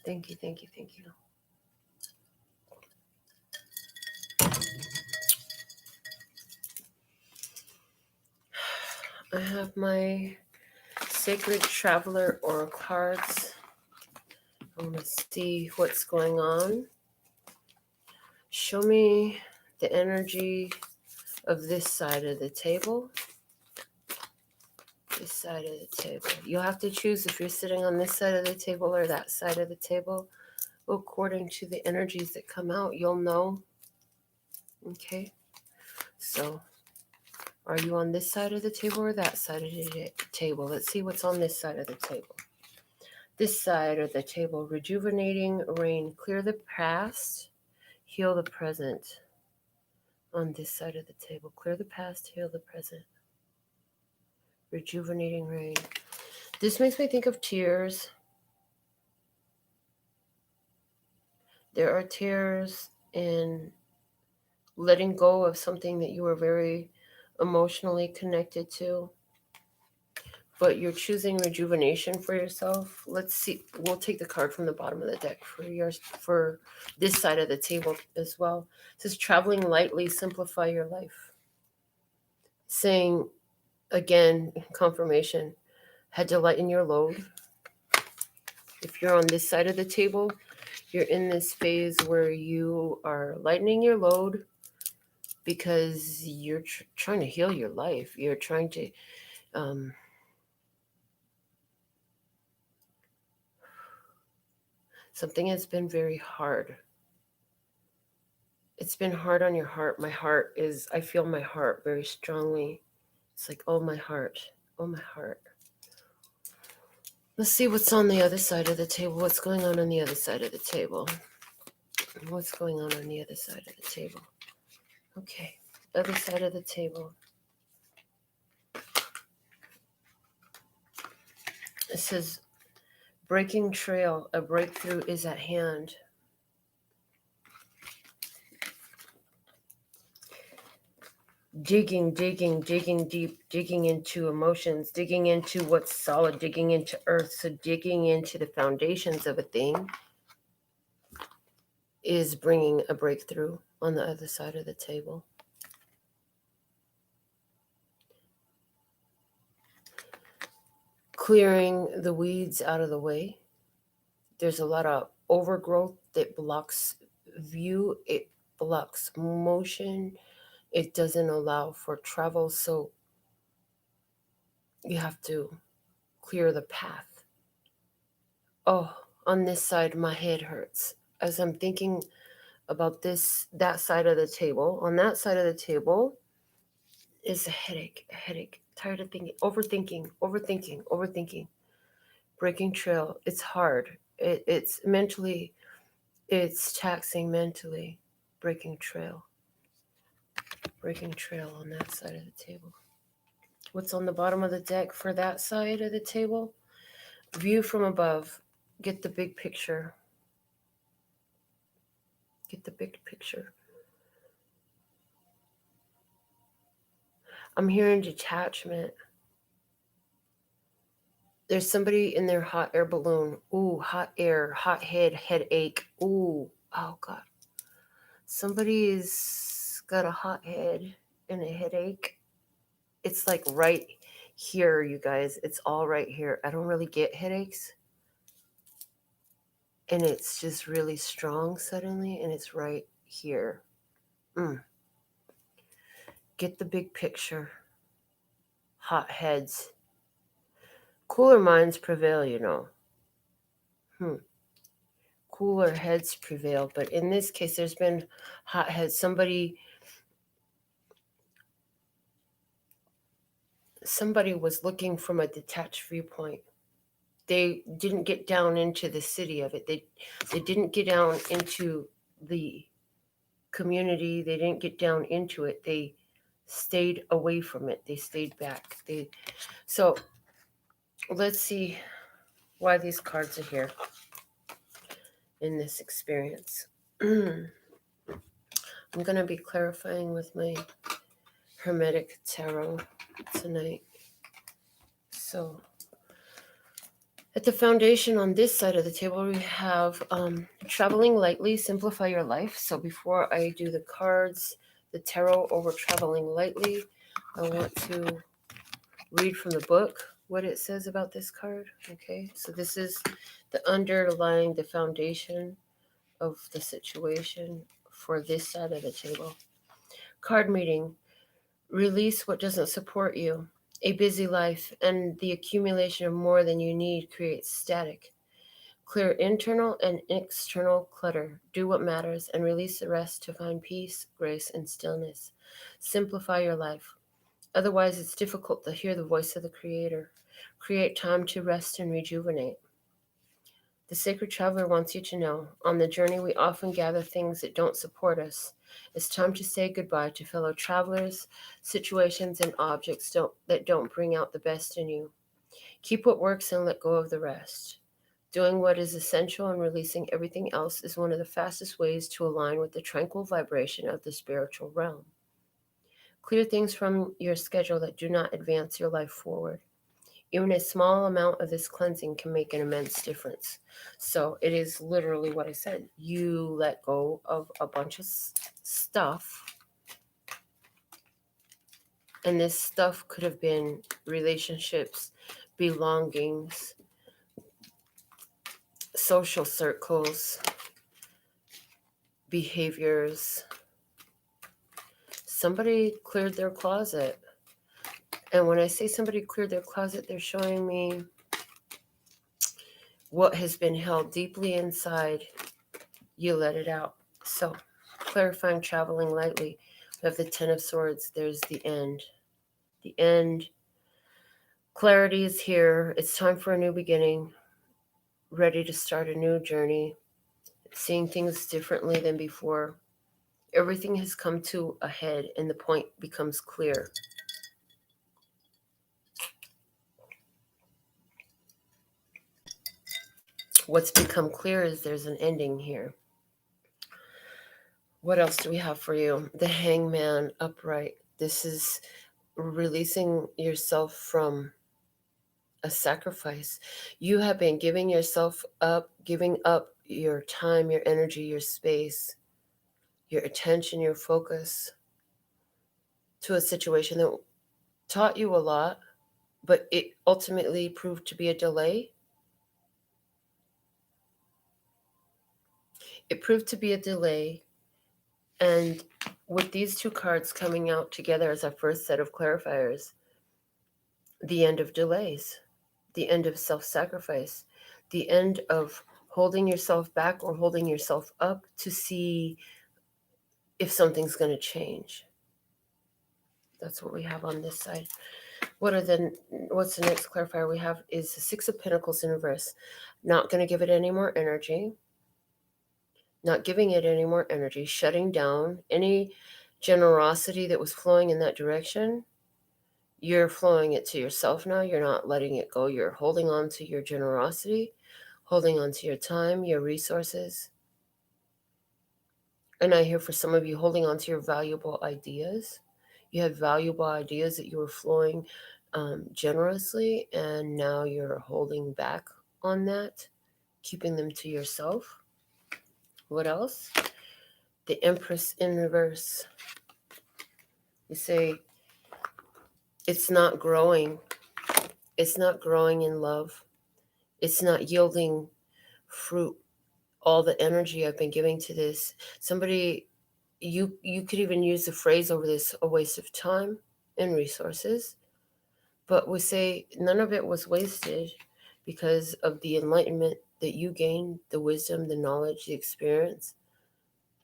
Thank you, thank you, thank you. I have my Sacred Traveler Oracle cards. I want to see what's going on. Show me the energy of this side of the table. This side of the table. You'll have to choose if you're sitting on this side of the table or that side of the table. According to the energies that come out, you'll know. Okay? So, are you on this side of the table or that side of the table? Let's see what's on this side of the table. This side of the table, rejuvenating rain, clear the past, heal the present. On this side of the table, clear the past, heal the present. Rejuvenating rain. This makes me think of tears. There are tears in letting go of something that you were very emotionally connected to, but you're choosing rejuvenation for yourself. Let's see. We'll take the card from the bottom of the deck for this side of the table as well. It says traveling lightly, simplify your life. Saying again, confirmation, had to lighten your load. If you're on this side of the table, you're in this phase where you are lightening your load because you're trying to heal your life. You're trying to something has been very hard. It's been hard on your heart. I feel my heart very strongly. It's like, oh, my heart. Oh, my heart. Let's see what's on the other side of the table. What's going on the other side of the table? What's going on the other side of the table? Okay, other side of the table. It says, breaking trail, a breakthrough is at hand. Digging deep, digging into emotions, digging into what's solid, digging into earth. So digging into the foundations of a thing is bringing a breakthrough on the other side of the table. Clearing the weeds out of the way. There's a lot of overgrowth that blocks view. It blocks motion. It doesn't allow for travel. So you have to clear the path. Oh, on this side, my head hurts. As I'm thinking about that side of the table, on that side of the table is a headache. Tired of thinking, overthinking. Breaking trail, it's hard. It's mentally, it's taxing mentally. Breaking trail on that side of the table. What's on the bottom of the deck for that side of the table? View from above. Get the big picture. Get the big picture. I'm hearing detachment. There's somebody in their hot air balloon. Ooh, hot air, hot head, headache. Ooh, oh God. Somebody's got a hot head and a headache. It's like right here, you guys. It's all right here. I don't really get headaches. And it's just really strong suddenly, and it's right here. Get the big picture. Hot heads. Cooler minds prevail, you know. Cooler heads prevail. But in this case, there's been hot heads. Somebody was looking from a detached viewpoint. They didn't get down into the city of it. They didn't get down into the community. They didn't get down into it. They stayed away from it. They stayed back. So let's see why these cards are here in this experience. I'm going to be clarifying with my Hermetic Tarot tonight. So at the foundation on this side of the table, we have traveling lightly, simplify your life. So before I do the cards, the tarot over traveling lightly, I want to read from the book what it says about this card. Okay, so this is the underlying, the foundation of the situation for this side of the table. Card meeting, release what doesn't support you. A busy life and the accumulation of more than you need creates static. Clear internal and external clutter. Do what matters and release the rest to find peace, grace, and stillness. Simplify your life. Otherwise, it's difficult to hear the voice of the Creator. Create time to rest and rejuvenate. The Sacred Traveler wants you to know, on the journey we often gather things that don't support us. It's time to say goodbye to fellow travelers, situations, and objects that don't bring out the best in you. Keep what works and let go of the rest. Doing what is essential and releasing everything else is one of the fastest ways to align with the tranquil vibration of the spiritual realm. Clear things from your schedule that do not advance your life forward. Even a small amount of this cleansing can make an immense difference. So it is literally what I said. You let go of a bunch of stuff. And this stuff could have been relationships, belongings, social circles, behaviors. Somebody cleared their closet. And when I say somebody cleared their closet, they're showing me what has been held deeply inside. You let it out. So, clarifying, traveling lightly. We have the Ten of Swords. There's the end. The end. Clarity is here. It's time for a new beginning. Ready to start a new journey. Seeing things differently than before. Everything has come to a head and the point becomes clear. What's become clear is there's an ending here. What else do we have for you? The Hangman upright. This is releasing yourself from a sacrifice. You have been giving yourself up, giving up your time, your energy, your space, your attention, your focus to a situation that taught you a lot, but it ultimately proved to be a delay. It proved to be a delay. And with these two cards coming out together as our first set of clarifiers, the end of delays, the end of self-sacrifice, the end of holding yourself back or holding yourself up to see if something's going to change. That's what we have on this side. What's the next clarifier we have is the Six of Pentacles in reverse. Not going to give it any more energy. Not giving it any more energy. Shutting down any generosity that was flowing in that direction. You're flowing it to yourself now. You're not letting it go. You're holding on to your generosity, holding on to your time, your resources. And I hear for some of you holding on to your valuable ideas. You had valuable ideas that you were flowing generously, and now you're holding back on that, keeping them to yourself. What else? The Empress in reverse. You say, it's not growing. It's not growing in love. It's not yielding fruit. All the energy I've been giving to this. Somebody, you could even use the phrase over this, a waste of time and resources. But we say none of it was wasted because of the enlightenment that you gained, the wisdom, the knowledge, the experience.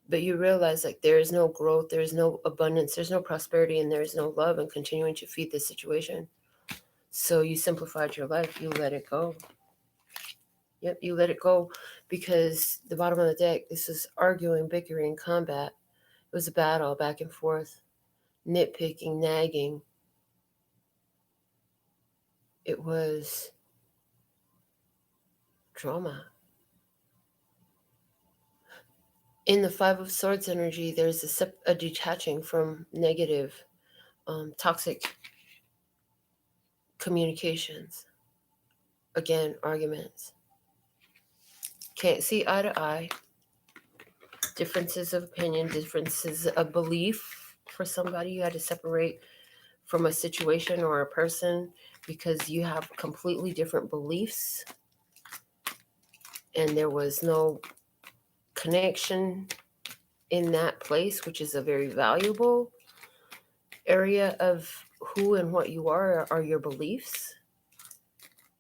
But you realize like there is no growth, there is no abundance, there's no prosperity, and there is no love in continuing to feed this situation. So you simplified your life. You let it go. Yep, you let it go because the bottom of the deck, this is arguing, bickering, combat. It was a battle back and forth, nitpicking, nagging. It was drama. In the Five of Swords energy, there's a detaching from negative, toxic communications. Again, arguments. Can't see eye to eye. Differences of opinion, differences of belief. For somebody, you had to separate from a situation or a person because you have completely different beliefs and there was no connection in that place, which is a very valuable area of who and what you are your beliefs.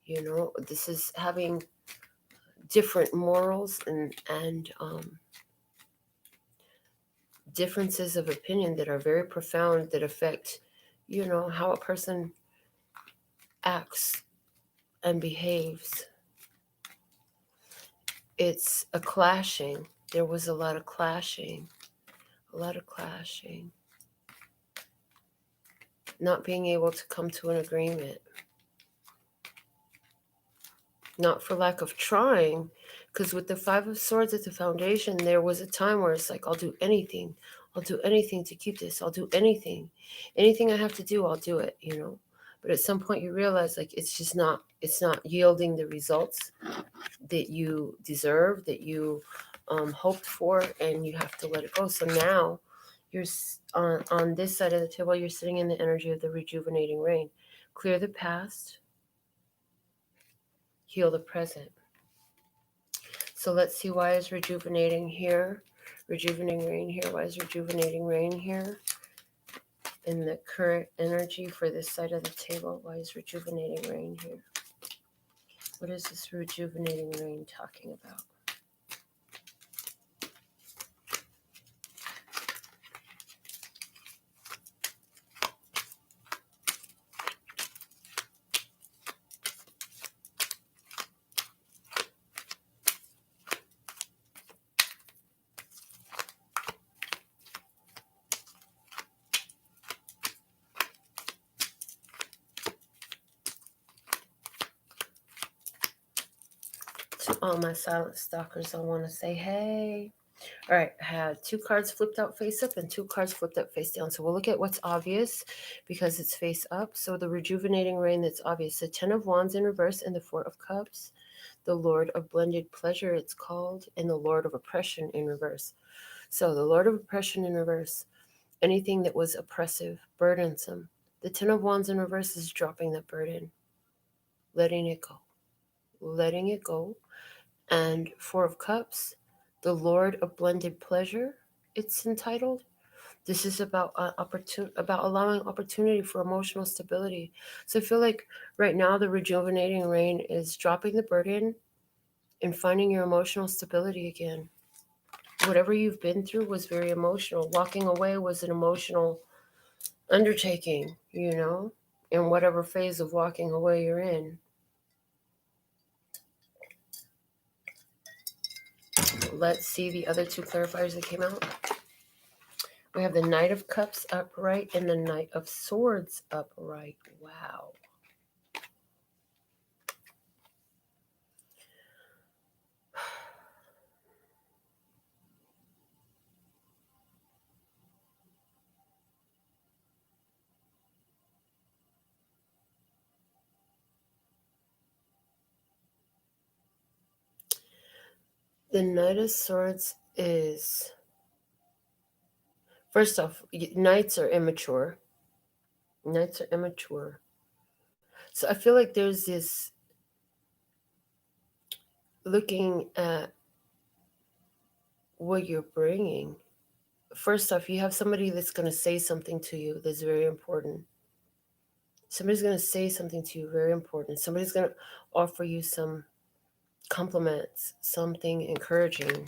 You know, this is having different morals and differences of opinion that are very profound, that affect, you know, how a person acts and behaves. It's a clashing. There was a lot of clashing. Not being able to come to an agreement. Not for lack of trying, because with the Five of Swords at the foundation, there was a time where it's like, I'll do anything. I'll do anything to keep this. I'll do anything. Anything I have to do, I'll do it, you know. But at some point you realize, like, it's not yielding the results that you deserve, that you hoped for, and you have to let it go. So now you're on this side of the table, you're sitting in the energy of the rejuvenating rain. Clear the past, heal the present. So let's see, why is rejuvenating here? Rejuvenating rain here. Why is rejuvenating rain here? In the current energy for this side of the table, why is rejuvenating rain here? What is this rejuvenating rain talking about? To all my silent stalkers, I want to say, hey. All right, I had 2 cards flipped out face up and 2 cards flipped up face down. So we'll look at what's obvious because it's face up. So the rejuvenating rain that's obvious. The 10 of Wands in reverse and the 4 of Cups. The Lord of Blended Pleasure, it's called, and the Lord of Oppression in reverse. So the Lord of Oppression in reverse, anything that was oppressive, burdensome. The 10 of Wands in reverse is dropping that burden, letting it go. Letting it go. And 4 of Cups, the Lord of Blended Pleasure, it's entitled. This is about about allowing opportunity for emotional stability. So I feel like right now the rejuvenating rain is dropping the burden and finding your emotional stability again. Whatever you've been through was very emotional. Walking away was an emotional undertaking, you know, in whatever phase of walking away you're in. Let's see the other 2 clarifiers that came out. We have the Knight of Cups upright and the Knight of Swords upright. Wow. The Knight of Swords is, first off, knights are immature. Knights are immature. So I feel like there's this looking at what you're bringing. First off, you have somebody that's going to say something to you that's very important. Somebody's going to say something to you very important. Somebody's going to offer you some compliments, something encouraging.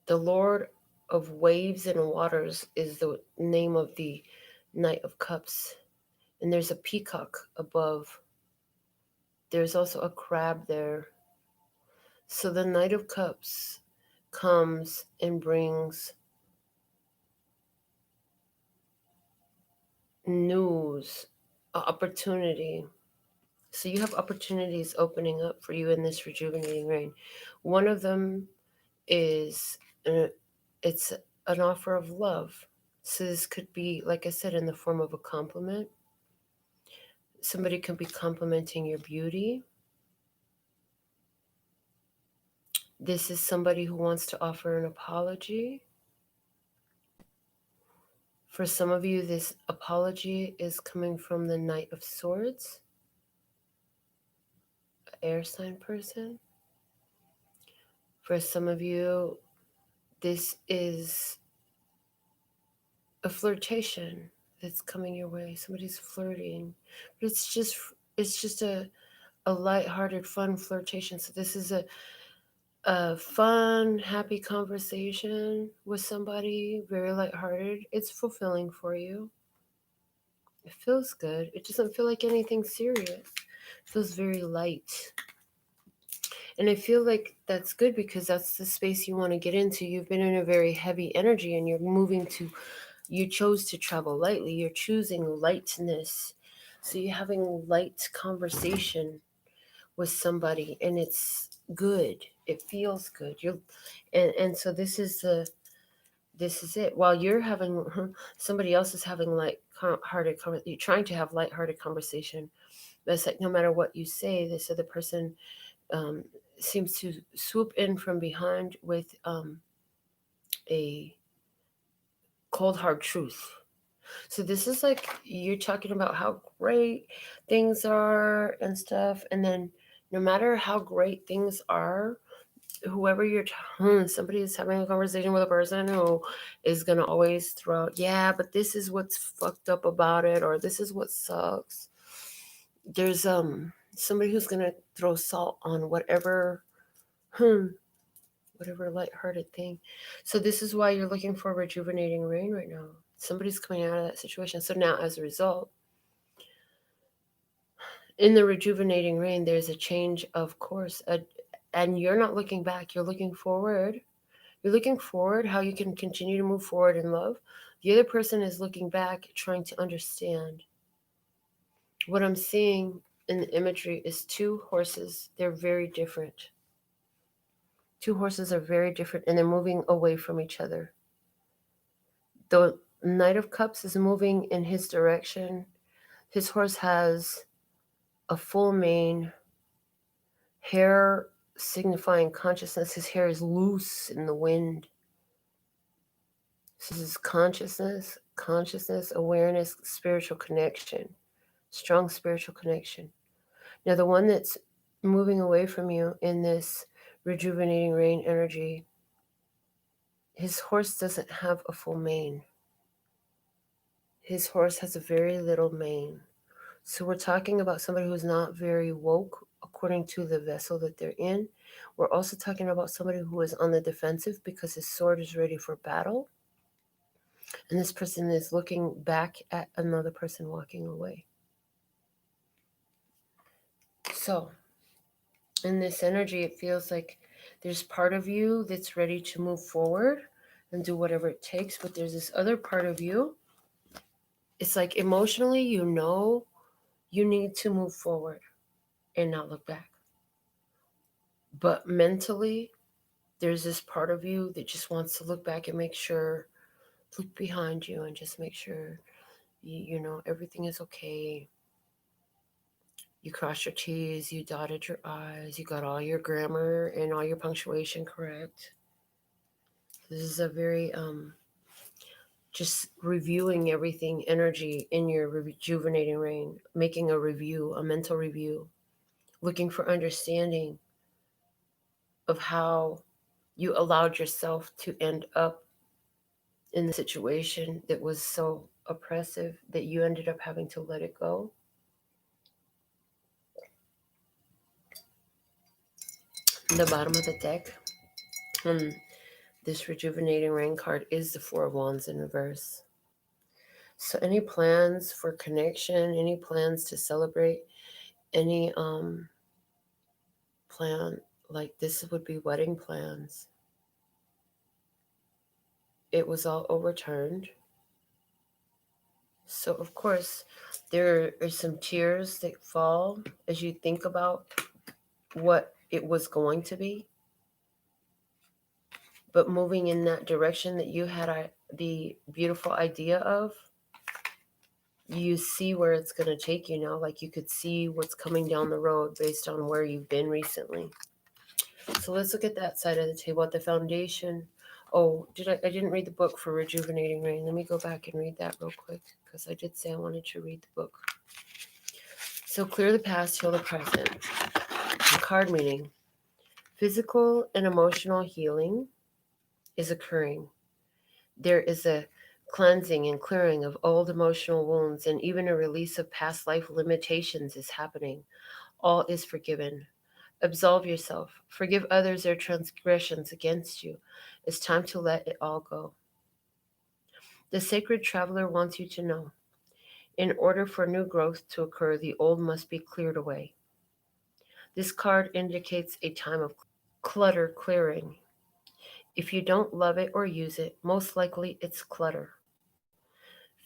The Lord of Waves and Waters is the name of the Knight of Cups. And there's a peacock above. There's also a crab there. So the Knight of Cups comes and brings news, opportunity. So you have opportunities opening up for you in this rejuvenating rain. One of them is it's an offer of love. So this could be, like I said, in the form of a compliment. Somebody could be complimenting your beauty. This is somebody who wants to offer an apology. For some of you, this apology is coming from the Knight of Swords, an air sign person. For some of you, this is a flirtation that's coming your way. Somebody's flirting, but it's just a lighthearted, fun flirtation. So this is a fun, happy conversation with somebody, very lighthearted. It's fulfilling for you. It feels good. It doesn't feel like anything serious. It feels very light. And I feel like that's good because that's the space you want to get into. You've been in a very heavy energy and you chose to travel lightly. You're choosing lightness. So you're having light conversation with somebody and it's good. It feels good. And so this is it. While you're having somebody else is having you're trying to have lighthearted conversation. But it's like no matter what you say, this other person seems to swoop in from behind with a cold hard truth. So this is like you're talking about how great things are and stuff, and then no matter how great things are, whoever somebody is having a conversation with a person who is gonna always throw out, yeah, but this is what's fucked up about it, or this is what sucks. There's somebody who's gonna throw salt on whatever lighthearted thing. So this is why you're looking for rejuvenating rain right now. Somebody's coming out of that situation. So now as a result, in the rejuvenating rain, there's a change of course. And you're not looking back, you're looking forward. You're looking forward, how you can continue to move forward in love. The other person is looking back, trying to understand. What I'm seeing in the imagery is two horses. They're very different. Two horses are very different and they're moving away from each other. The Knight of Cups is moving in his direction. His horse has a full mane, hair signifying consciousness. His hair is loose in the wind. This is consciousness, awareness, spiritual connection, strong spiritual connection. Now, the one that's moving away from you in this rejuvenating rain energy, his horse doesn't have a full mane. His horse has a very little mane. So we're talking about somebody who's not very woke according to the vessel that they're in. We're also talking about somebody who is on the defensive because his sword is ready for battle. And this person is looking back at another person walking away. So in this energy, it feels like there's part of you that's ready to move forward and do whatever it takes. But there's this other part of you. It's like emotionally, you know, you need to move forward and not look back. But mentally, there's this part of you that just wants to look back and look behind you and just make sure, you know, everything is okay. You crossed your T's, you dotted your I's, you got all your grammar and all your punctuation correct. This is a very, just reviewing everything, energy in your rejuvenating rain, making a review, a mental review, looking for understanding of how you allowed yourself to end up in the situation that was so oppressive that you ended up having to let it go. The bottom of the deck, this rejuvenating rain card is the Four of Wands in reverse. So any plans for connection, any plans to celebrate, any plan like this would be wedding plans. It was all overturned. So of course there are some tears that fall as you think about what it was going to be. but moving in that direction that you had the beautiful idea of, you see where it's going to take you now. Like, you could see what's coming down the road based on where you've been recently. So let's look at that side of the table at the foundation. Oh, I didn't read the book for Rejuvenating Rain. Let me go back and read that real quick, because I did say I wanted to read the book. So clear the past, heal the present. The card meaning: physical and emotional healing is occurring. There is a cleansing and clearing of old emotional wounds, and even a release of past life limitations is happening. All is forgiven. Absolve yourself. Forgive others their transgressions against you. It's time to let it all go. The sacred traveler wants you to know, in order for new growth to occur, the old must be cleared away. This card indicates a time of clutter clearing. If you don't love it or use it, most likely it's clutter.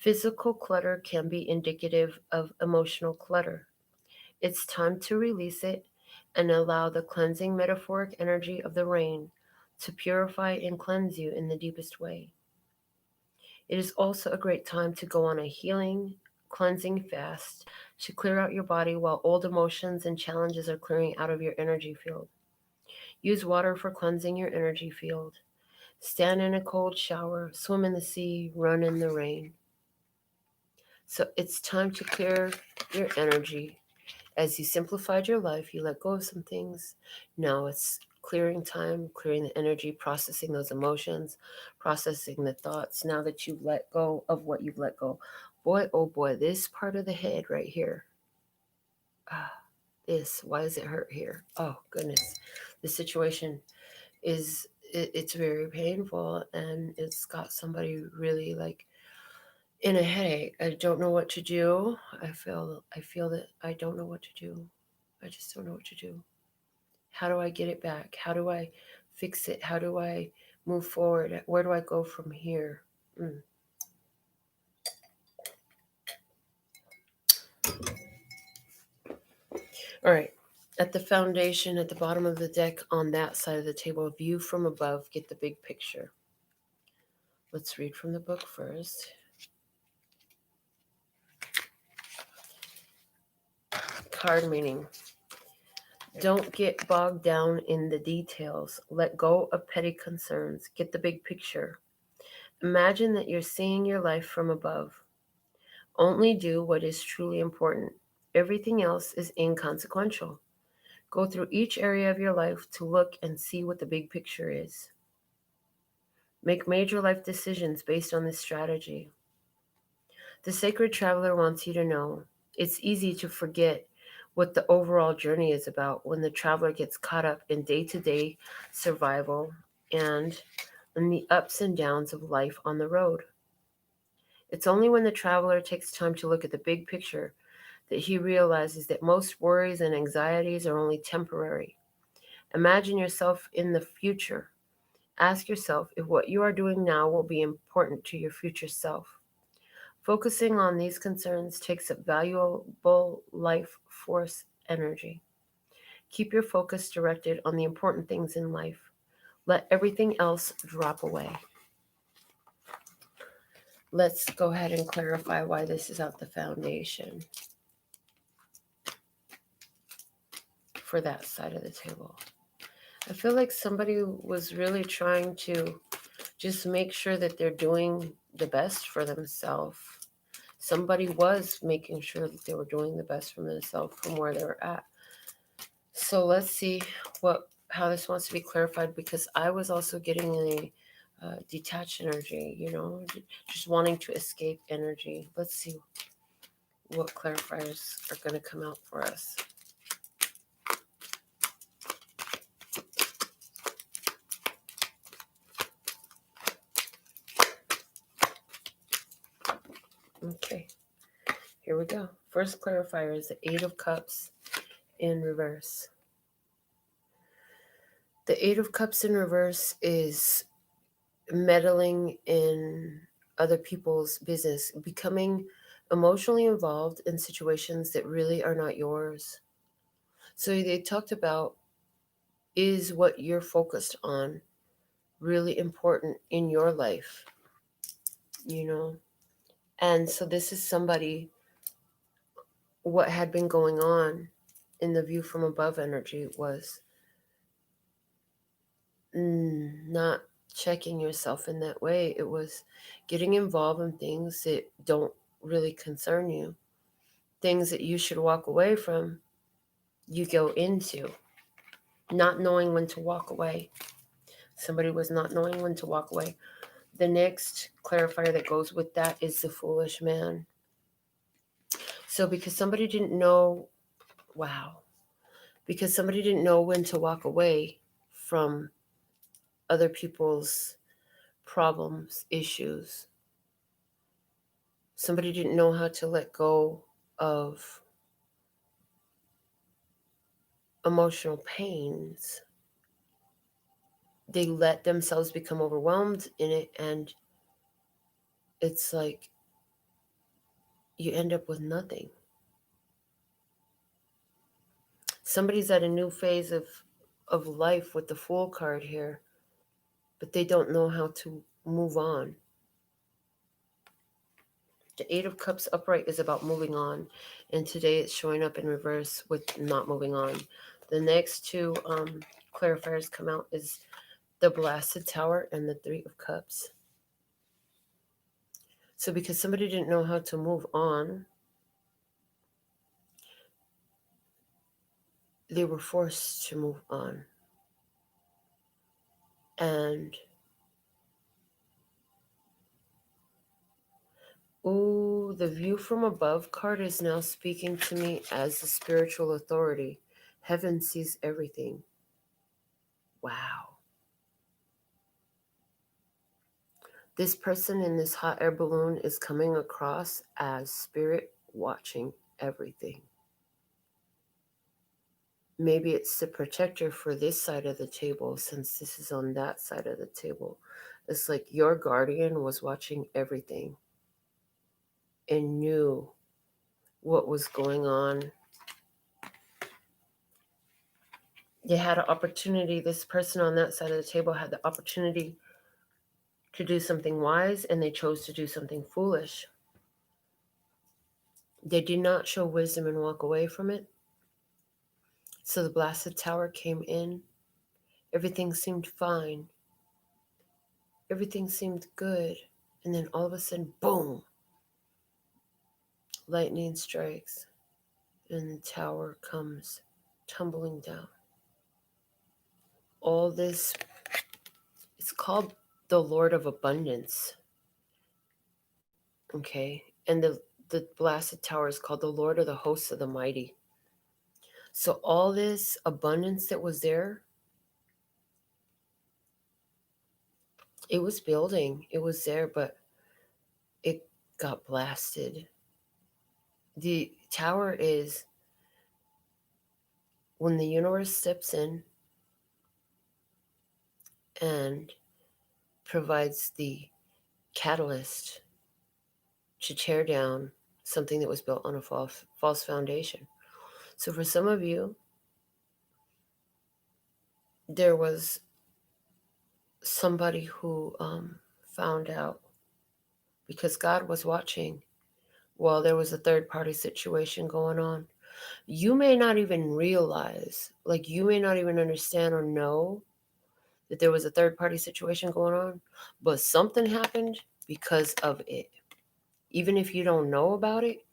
Physical clutter can be indicative of emotional clutter. It's time to release it and allow the cleansing metaphoric energy of the rain to purify and cleanse you in the deepest way. It is also a great time to go on a healing, cleansing fast to clear out your body while old emotions and challenges are clearing out of your energy field. Use water for cleansing your energy field. Stand in a cold shower, swim in the sea, run in the rain. So it's time to clear your energy. As you simplified your life, you let go of some things. Now it's clearing time, clearing the energy, processing those emotions, processing the thoughts. Now that you've let go of what you've let go. Boy, oh boy, this part of the head right here. Why does it hurt here? Oh, goodness. The situation it's very painful, and it's got somebody really like in a headache. I don't know what to do. I feel that I don't know what to do. I just don't know what to do. How do I get it back? How do I fix it? How do I move forward? Where do I go from here? All right. At the foundation, at the bottom of the deck, on that side of the table, view from above, get the big picture. Let's read from the book first. Card meaning: don't get bogged down in the details. Let go of petty concerns. Get the big picture. Imagine that you're seeing your life from above. Only do what is truly important. Everything else is inconsequential. Go through each area of your life to look and see what the big picture is. Make major life decisions based on this strategy. The sacred traveler wants you to know it's easy to forget what the overall journey is about when the traveler gets caught up in day-to-day survival and in the ups and downs of life on the road. It's only when the traveler takes time to look at the big picture that he realizes that most worries and anxieties are only temporary. Imagine yourself in the future. Ask yourself if what you are doing now will be important to your future self. Focusing on these concerns takes up valuable life force energy. Keep your focus directed on the important things in life. Let everything else drop away. Let's go ahead and clarify why this is at the foundation for that side of the table. I feel like somebody was really trying to just make sure that they're doing the best for themselves. Somebody was making sure that they were doing the best for themselves from where they were at. So let's see how this wants to be clarified, because I was also getting a detached energy, just wanting to escape energy. Let's see what clarifiers are going to come out for us. Okay, here we go. First clarifier is the Eight of Cups in reverse. The Eight of Cups in reverse is meddling in other people's business, becoming emotionally involved in situations that really are not yours. So they talked about, is what you're focused on really important in your life, And so this is somebody, what had been going on in the view from above energy was not checking yourself in that way. It was getting involved in things that don't really concern you, things that you should walk away from, you go into, not knowing when to walk away. Somebody was not knowing when to walk away. The next clarifier that goes with that is the foolish man. So because somebody didn't know, because somebody didn't know when to walk away from other people's problems, issues. Somebody didn't know how to let go of emotional pains. They let themselves become overwhelmed in it, and it's like you end up with nothing. Somebody's at a new phase of life with the Fool card here, but they don't know how to move on. The Eight of Cups upright is about moving on, and today it's showing up in reverse with not moving on. The next two clarifiers come out is the Blasted Tower and the Three of Cups. So because somebody didn't know how to move on, they were forced to move on. And ooh, the View from Above card is now speaking to me as the spiritual authority. Heaven sees everything. Wow. This person in this hot air balloon is coming across as spirit watching everything. Maybe it's the protector for this side of the table, since this is on that side of the table. It's like your guardian was watching everything and knew what was going on. They had an opportunity. This person on that side of the table had the opportunity to do something wise, and they chose to do something foolish. They did not show wisdom and walk away from it. So the Blasted Tower came in. Everything seemed fine. Everything seemed good. And then all of a sudden, boom! Lightning strikes. And the tower comes tumbling down. All this, it's called the Lord of Abundance. Okay? And the Blasted Tower is called the Lord of the Hosts of the Mighty. So all this abundance that was there, it was building. It was there, but it got blasted. The tower is when the universe steps in and provides the catalyst to tear down something that was built on a false foundation. So for some of you, there was somebody who found out, because God was watching while there was a third-party situation going on. You may not even realize, like you may not even understand or know that there was a third-party situation going on, but something happened because of it. Even if you don't know about it,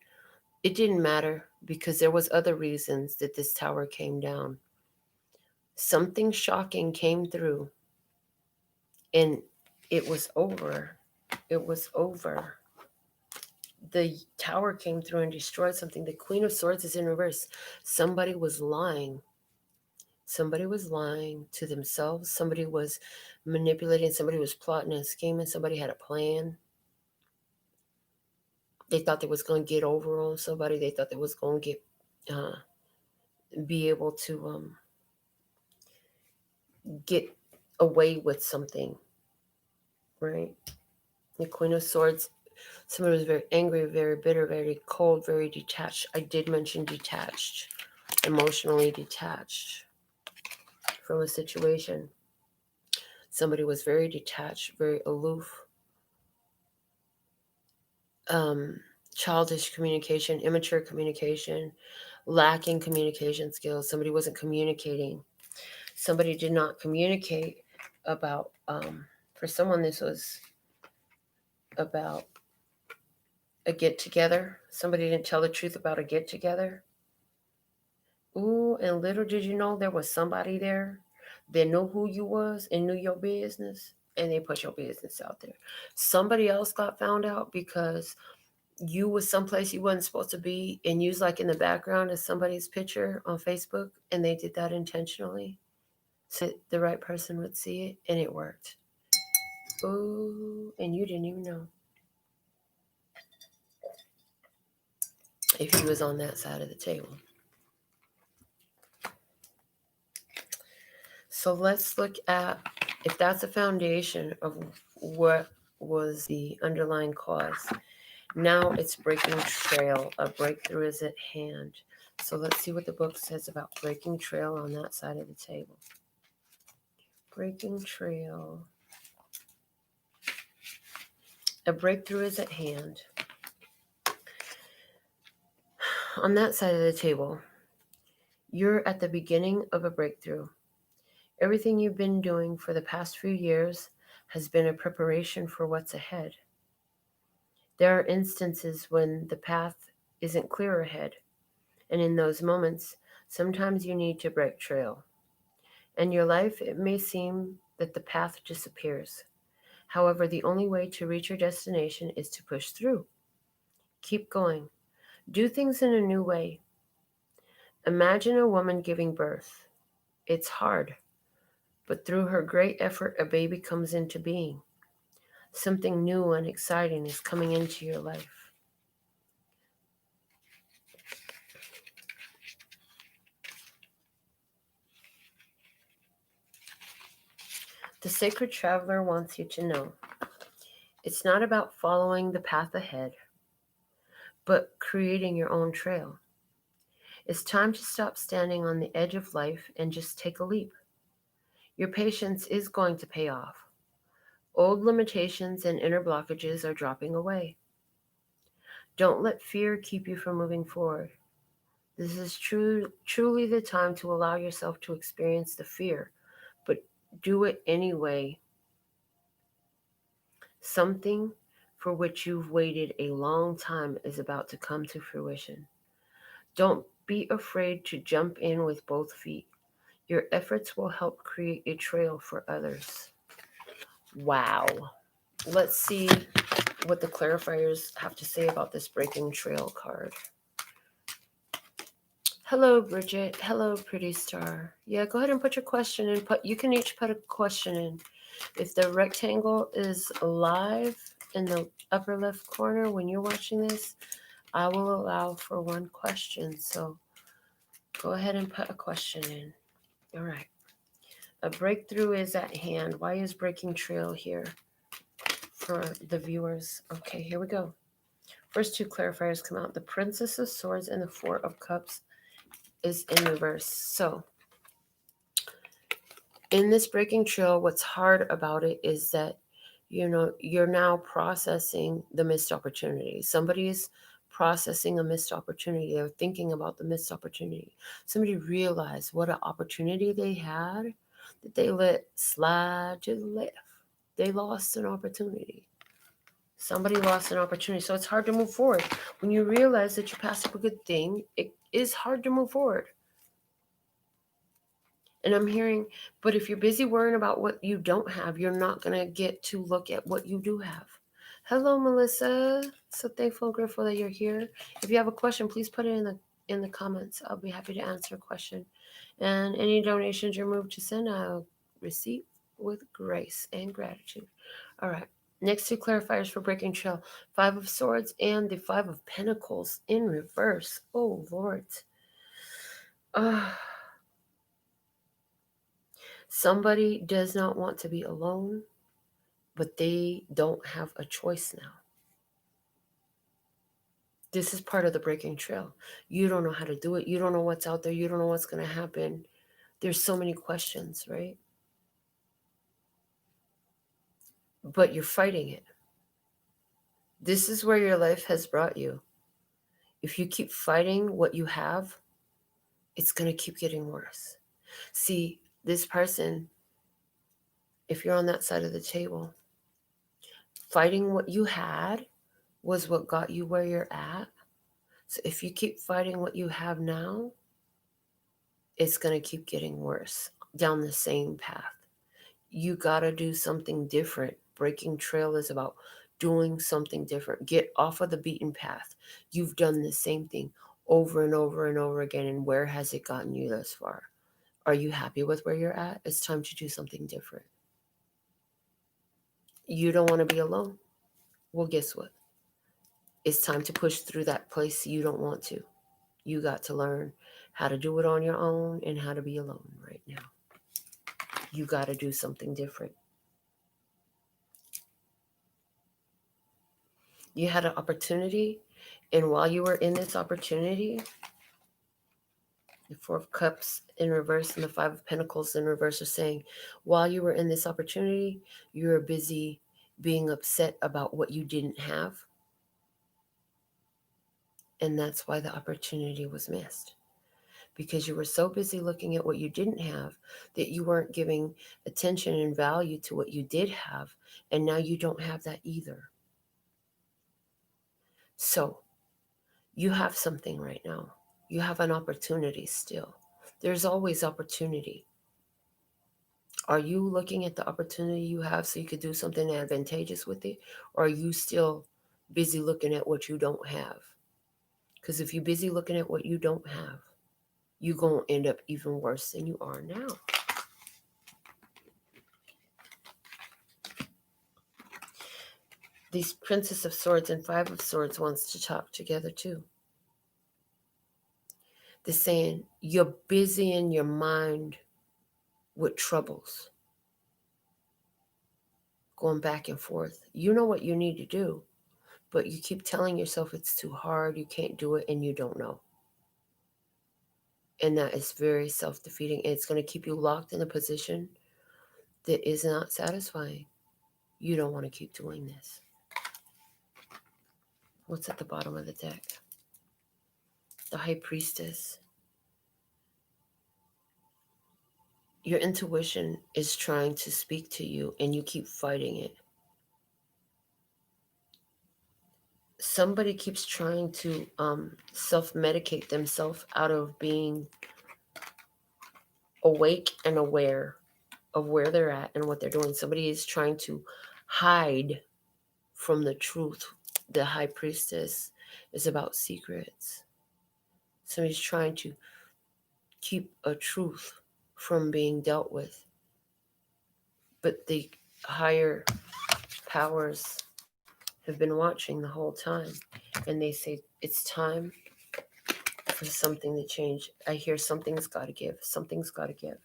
it didn't matter, because there was other reasons that this tower came down. Something shocking came through, and it was over. It was over. The tower came through and destroyed something. The Queen of Swords is in reverse. Somebody was lying. Somebody was lying to themselves. Somebody was manipulating. Somebody was plotting and scheming. Somebody had a plan. They thought they was going to get over on somebody. They thought they was going to be able to get away with something, right? The Queen of Swords, somebody was very angry, very bitter, very cold, very detached. I did mention detached, emotionally detached from a situation. Somebody was very detached, very aloof, um, childish communication, immature communication, lacking communication skills. Somebody wasn't communicating. Somebody did not communicate about, for someone, this was about a get together. Somebody didn't tell the truth about a get together. Ooh, and little did you know there was somebody there that knew who you was and knew your business, and they put your business out there. Somebody else got found out because you was someplace you wasn't supposed to be, and you was like in the background of somebody's picture on Facebook, and they did that intentionally so the right person would see it, and it worked. Ooh, and you didn't even know if you was on that side of the table. So let's look at if that's a foundation of what was the underlying cause. Now it's breaking trail. A breakthrough is at hand. So let's see what the book says about breaking trail on that side of the table. Breaking trail. A breakthrough is at hand. On that side of the table, you're at the beginning of a breakthrough. Everything you've been doing for the past few years has been a preparation for what's ahead. There are instances when the path isn't clear ahead, and in those moments, sometimes you need to break trail. In your life, it may seem that the path disappears. However, the only way to reach your destination is to push through. Keep going. Do things in a new way. Imagine a woman giving birth. It's hard, but through her great effort, a baby comes into being. Something new and exciting is coming into your life. The Sacred Traveler wants you to know it's not about following the path ahead, but creating your own trail. It's time to stop standing on the edge of life and just take a leap. Your patience is going to pay off. Old limitations and inner blockages are dropping away. Don't let fear keep you from moving forward. This is truly the time to allow yourself to experience the fear, but do it anyway. Something for which you've waited a long time is about to come to fruition. Don't be afraid to jump in with both feet. Your efforts will help create a trail for others. Wow. Let's see what the clarifiers have to say about this breaking trail card. Hello, Bridget. Hello, pretty star. Yeah, go ahead and put your question in. You can each put a question in. If the rectangle is live in the upper left corner when you're watching this, I will allow for one question. So go ahead and put a question in. All right. A breakthrough is at hand. Why is breaking trail here for the viewers? Okay, here we go. First two clarifiers come out. The Princess of Swords and the Four of Cups is in reverse. So in this breaking trail, what's hard about it is that, you're now processing the missed opportunity. Somebody's processing a missed opportunity. They're thinking about the missed opportunity. Somebody realized what an opportunity they had that they let slide to the left. They lost an opportunity. Somebody lost an opportunity. So it's hard to move forward. When you realize that you passed up a good thing, it is hard to move forward. And I'm hearing, but if you're busy worrying about what you don't have, you're not going to get to look at what you do have. Hello, Melissa. So thankful and grateful that you're here. If you have a question, please put it in the comments. I'll be happy to answer a question. And any donations you're moved to send, I'll receive with grace and gratitude. All right. Next two clarifiers for breaking trail. 5 of Swords and the 5 of Pentacles in reverse. Oh, Lord. Somebody does not want to be alone, but they don't have a choice now. This is part of the breaking trail. You don't know how to do it. You don't know what's out there. You don't know what's going to happen. There's so many questions, right? but you're fighting it. This is where your life has brought you. If you keep fighting what you have, it's going to keep getting worse. See, this person, if you're on that side of the table, fighting what you had was what got you where you're at. So if you keep fighting what you have now, it's going to keep getting worse down the same path. You got to do something different. Breaking trail is about doing something different. Get off of the beaten path. You've done the same thing over and over and over again. And where has it gotten you thus far? Are you happy with where you're at? It's time to do something different. You don't want to be alone. Well, guess what? It's time to push through that place you don't want to. You got to learn how to do it on your own and how to be alone right now. You got to do something different. You had an opportunity, and while you were in this opportunity, the Four of Cups in reverse and the Five of Pentacles in reverse are saying, while you were in this opportunity, you were busy being upset about what you didn't have. And that's why the opportunity was missed. Because you were so busy looking at what you didn't have that you weren't giving attention and value to what you did have. And now you don't have that either. So you have something right now. You have an opportunity still. There's always opportunity. Are you looking at the opportunity you have so you could do something advantageous with it? Or are you still busy looking at what you don't have? Because if you're busy looking at what you don't have, you're going to end up even worse than you are now. These Princess of Swords and Five of Swords wants to talk together too. They're saying you're busy in your mind with troubles. Going back and forth. You know what you need to do, but you keep telling yourself it's too hard, you can't do it, and you don't know. And that is very self-defeating. It's going to keep you locked in a position that is not satisfying. You don't want to keep doing this. What's at the bottom of the deck? The High Priestess. Your intuition is trying to speak to you and you keep fighting it. Somebody keeps trying to self-medicate themselves out of being awake and aware of where they're at and what they're doing. Somebody is trying to hide from the truth. The High Priestess is about secrets. Somebody's trying to keep a truth from being dealt with. But the higher powers have been watching the whole time. And they say, it's time for something to change. I hear something's got to give. Something's got to give.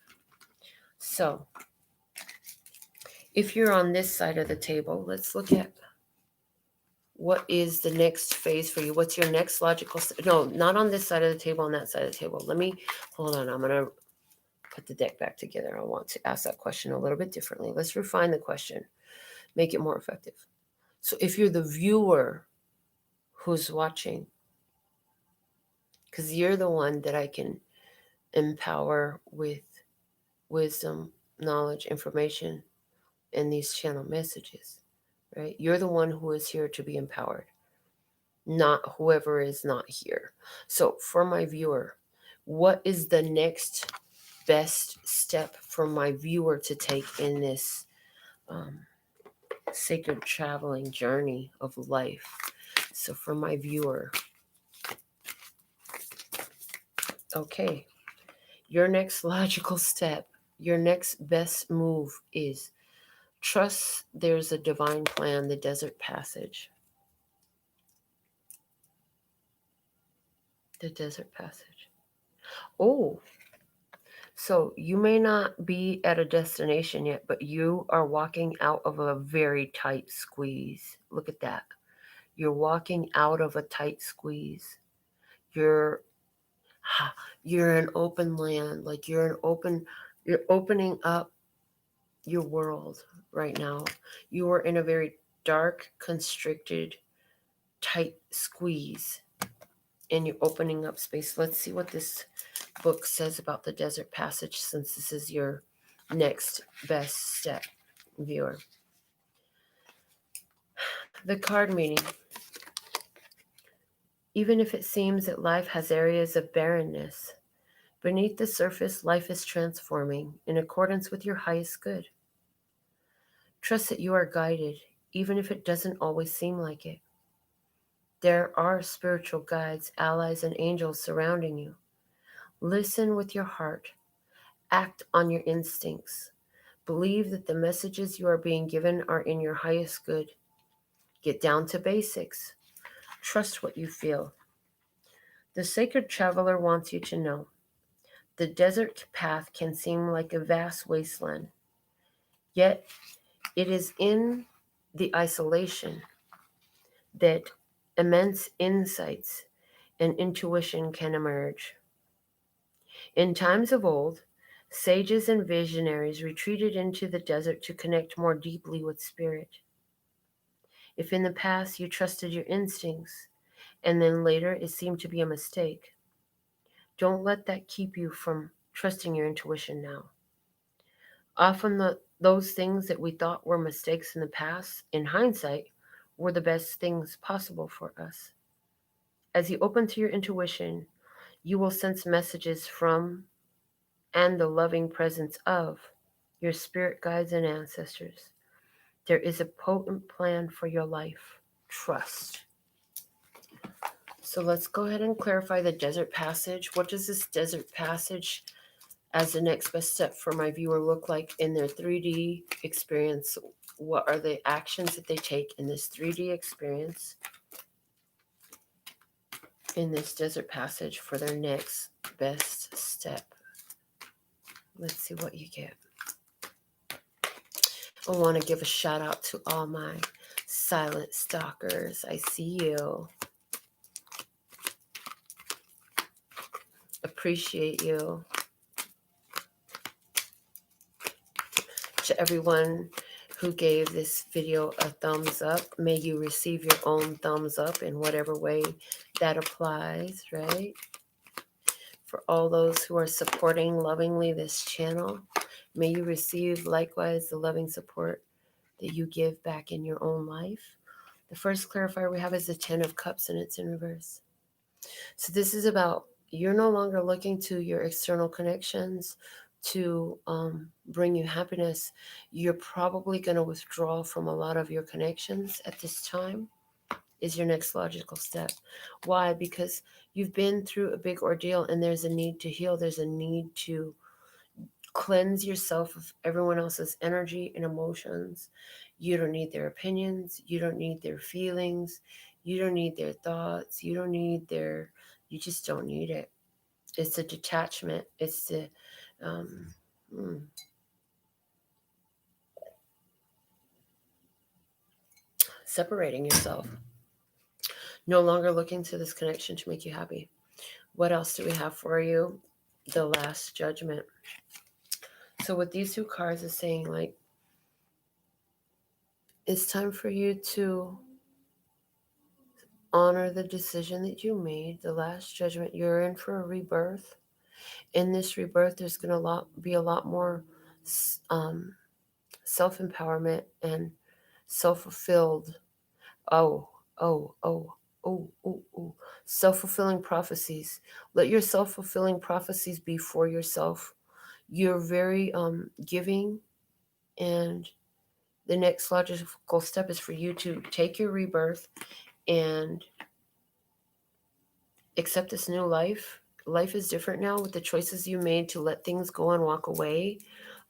So, if you're on this side of the table, let's look at what is the next phase for you. What's your next logical... No, not on this side of the table, on that side of the table. Hold on, I'm going to put the deck back together. I want to ask that question a little bit differently. Let's refine the question. Make it more effective. So if you're the viewer who's watching, because you're the one that I can empower with wisdom, knowledge, information, and these channel messages, right? You're the one who is here to be empowered, not whoever is not here. So for my viewer, what is the next best step for my viewer to take in this sacred traveling journey of life? So for my viewer, okay, your next logical step, your next best move is trust there's a divine plan, the desert passage. The desert passage. Oh, so you may not be at a destination yet, but you are walking out of a very tight squeeze. Look at that. You're walking out of a tight squeeze. You're in open land, like you're opening up your world right now. You are in a very dark, constricted, tight squeeze, and you're opening up space. Let's see what this book says about the desert passage, since this is your next best step, viewer. The card meaning. Even if it seems that life has areas of barrenness, beneath the surface, life is transforming in accordance with your highest good. Trust that you are guided, even if it doesn't always seem like it. There are spiritual guides, allies, and angels surrounding you. Listen with your heart. Act on your instincts. Believe that the messages you are being given are in your highest good. Get down to basics. Trust what you feel. The sacred traveler wants you to know the desert path can seem like a vast wasteland, yet it is in the isolation that immense insights and intuition can emerge. In times of old, sages and visionaries retreated into the desert to connect more deeply with spirit. If in the past you trusted your instincts, and then later it seemed to be a mistake, don't let that keep you from trusting your intuition now. Often those things that we thought were mistakes in the past, in hindsight, were the best things possible for us. As you open to your intuition, you will sense messages from and the loving presence of your spirit guides and ancestors. There is a potent plan for your life. Trust. So let's go ahead and clarify the desert passage. What does this desert passage as the next best step for my viewer look like in their 3D experience? What are the actions that they take in this 3D experience, in this desert passage, for their next best step? Let's see what you get. I want to give a shout out to all my silent stalkers. I see you. Appreciate you. To everyone who gave this video a thumbs up, may you receive your own thumbs up in whatever way that applies, right? For all those who are supporting lovingly this channel, may you receive likewise the loving support that you give back in your own life. The first clarifier we have is the 10 of Cups, and it's in reverse. So this is about you're no longer looking to your external connections to bring you happiness. You're probably going to withdraw from a lot of your connections at this time, is your next logical step. Why? Because you've been through a big ordeal and there's a need to heal. There's a need to cleanse yourself of everyone else's energy and emotions. You don't need their opinions. You don't need their feelings. You don't need their thoughts. You just don't need it. It's a detachment. It's the separating yourself. No longer looking to this connection to make you happy. What else do we have for you? The Last Judgment. So with these two cards, it's saying like, it's time for you to honor the decision that you made. The Last Judgment. You're in for a rebirth. In this rebirth, there's going to be a lot more self-empowerment and self-fulfilled. Self-fulfilling prophecies. Let your self-fulfilling prophecies be for yourself. You're very giving, and the next logical step is for you to take your rebirth and accept this new life. Life is different now with the choices you made to let things go and walk away.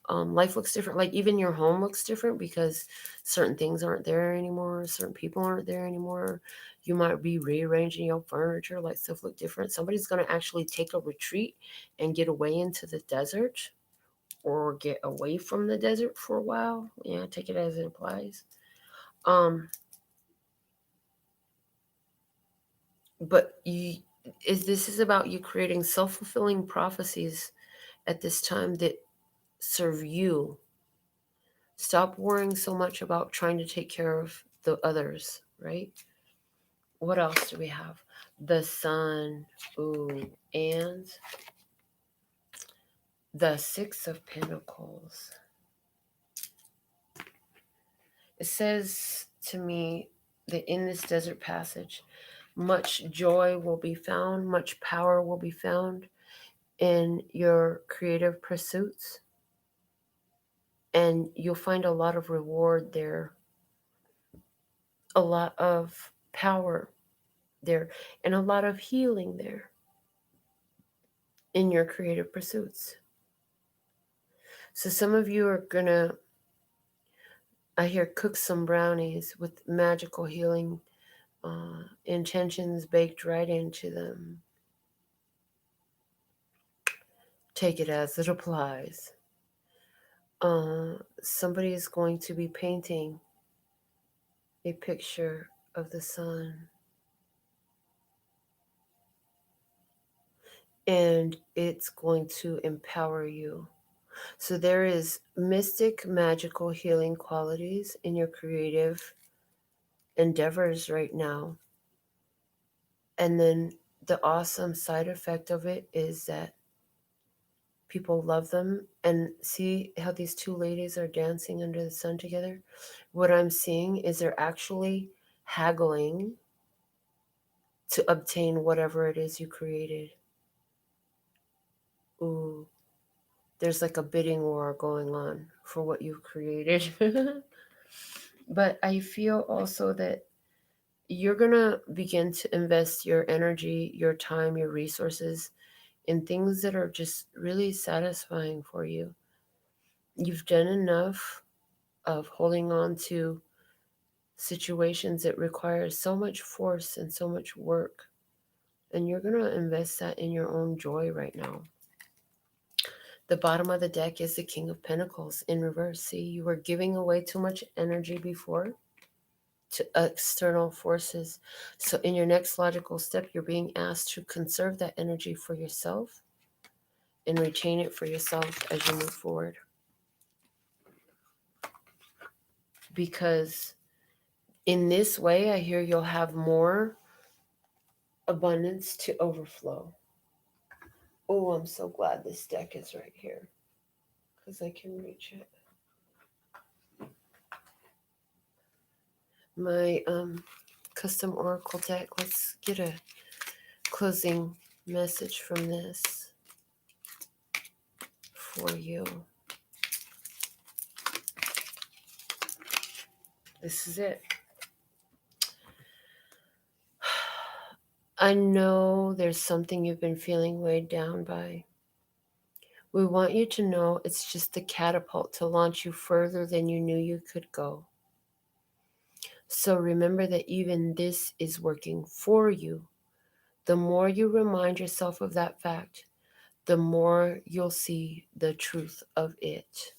Life looks different. Like even your home looks different because certain things aren't there anymore. Certain people aren't there anymore. You might be rearranging your furniture, like stuff look different. Somebody's going to actually take a retreat and get away into the desert or get away from the desert for a while. Yeah, take it as it applies. But this is about you creating self-fulfilling prophecies at this time that serve you Stop worrying so much about trying to take care of the others, right? What else do we have? The Sun. Ooh, and the Six of Pentacles. It says to me that in this desert passage, much joy will be found, much power will be found in your creative pursuits, and you'll find a lot of reward there, a lot of power there, and a lot of healing there in your creative pursuits. So some of you are gonna, I hear, cook some brownies with magical healing intentions baked right into them. Take it as it applies. Somebody is going to be painting a picture of the sun, and it's going to empower you. So there is mystic, magical healing qualities in your creative endeavors right now. And then the awesome side effect of it is that people love them. And see how these two ladies are dancing under the sun together? What I'm seeing is they're actually haggling to obtain whatever it is you created. Ooh, there's like a bidding war going on for what you've created. But I feel also that you're going to begin to invest your energy, your time, your resources in things that are just really satisfying for you. You've done enough of holding on to situations that require so much force and so much work, and you're going to invest that in your own joy right now. The bottom of the deck is the King of Pentacles in reverse. See, you were giving away too much energy before to external forces. So in your next logical step, you're being asked to conserve that energy for yourself and retain it for yourself as you move forward. Because in this way, I hear you'll have more abundance to overflow. Oh, I'm so glad this deck is right here because I can reach it. My custom oracle deck. Let's get a closing message from this for you. This is it. I know there's something you've been feeling weighed down by. We want you to know it's just the catapult to launch you further than you knew you could go. So remember that even this is working for you. The more you remind yourself of that fact, the more you'll see the truth of it.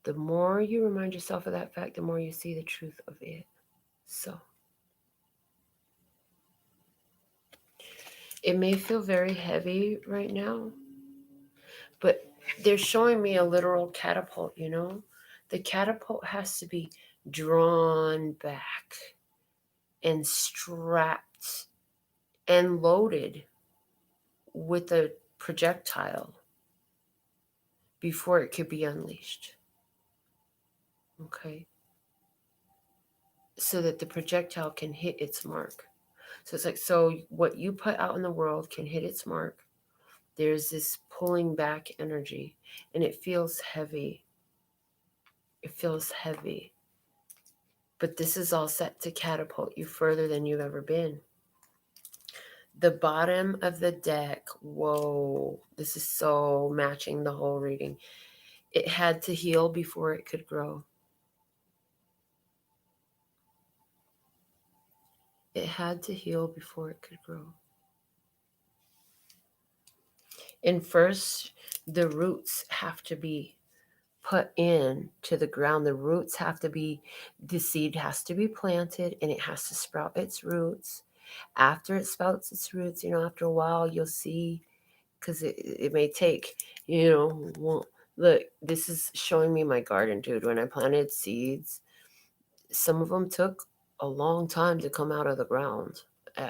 The more you remind yourself of that fact, the more you see the truth of it. So it may feel very heavy right now, but they're showing me a literal catapult, you know? The catapult has to be drawn back and strapped and loaded with a projectile before it could be unleashed. Okay? So that the projectile can hit its mark. So it's like, so what you put out in the world can hit its mark. There's this pulling back energy, and it feels heavy. It feels heavy. But this is all set to catapult you further than you've ever been. The bottom of the deck, whoa, this is so matching the whole reading. It had to heal before it could grow. It had to heal before it could grow. And first, the roots have to be put in to the ground. The roots have to be, the seed has to be planted and it has to sprout its roots. After it sprouts its roots, after a while you'll see, because it may take, Look, this is showing me my garden, dude. When I planted seeds, some of them took a long time to come out of the ground.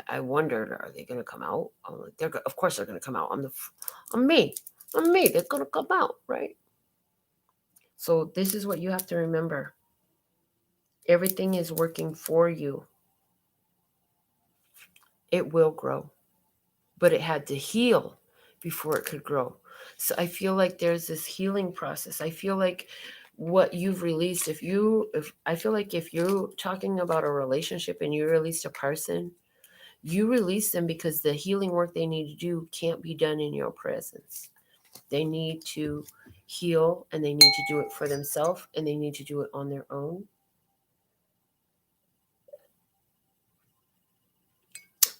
I wondered, are they going to come out? I'm like, of course they're going to come out. I'm me. They're going to come out, right? So this is what you have to remember. Everything is working for you. It will grow, but it had to heal before it could grow. So I feel like there's this healing process. I feel like what you've released, if I feel like if you're talking about a relationship and you released a person, you release them because the healing work they need to do can't be done in your presence. They need to heal, and they need to do it for themselves, and they need to do it on their own.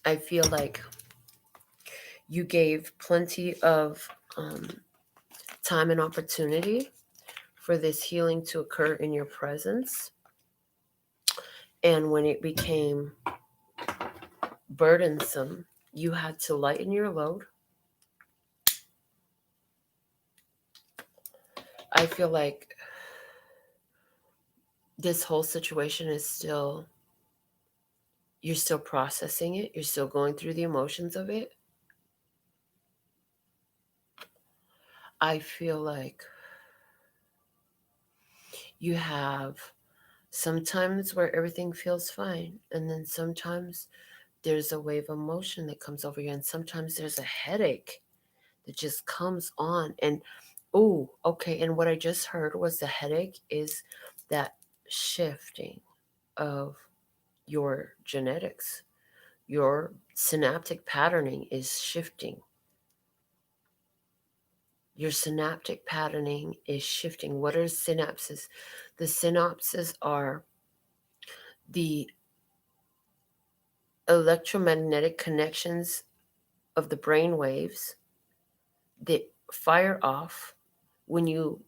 I feel like you gave plenty of time and opportunity for this healing to occur in your presence. And when it became burdensome, you had to lighten your load. I feel like this whole situation is still, you're still processing it. You're still going through the emotions of it. I feel like you have sometimes where everything feels fine, and then sometimes there's a wave of emotion that comes over you, and sometimes there's a headache that just comes on. And oh, okay, and what I just heard was the headache is that shifting of your genetics. Your synaptic patterning is shifting. Your synaptic patterning is shifting. What are synapses? The synapses are the electromagnetic connections of the brain waves that fire off when you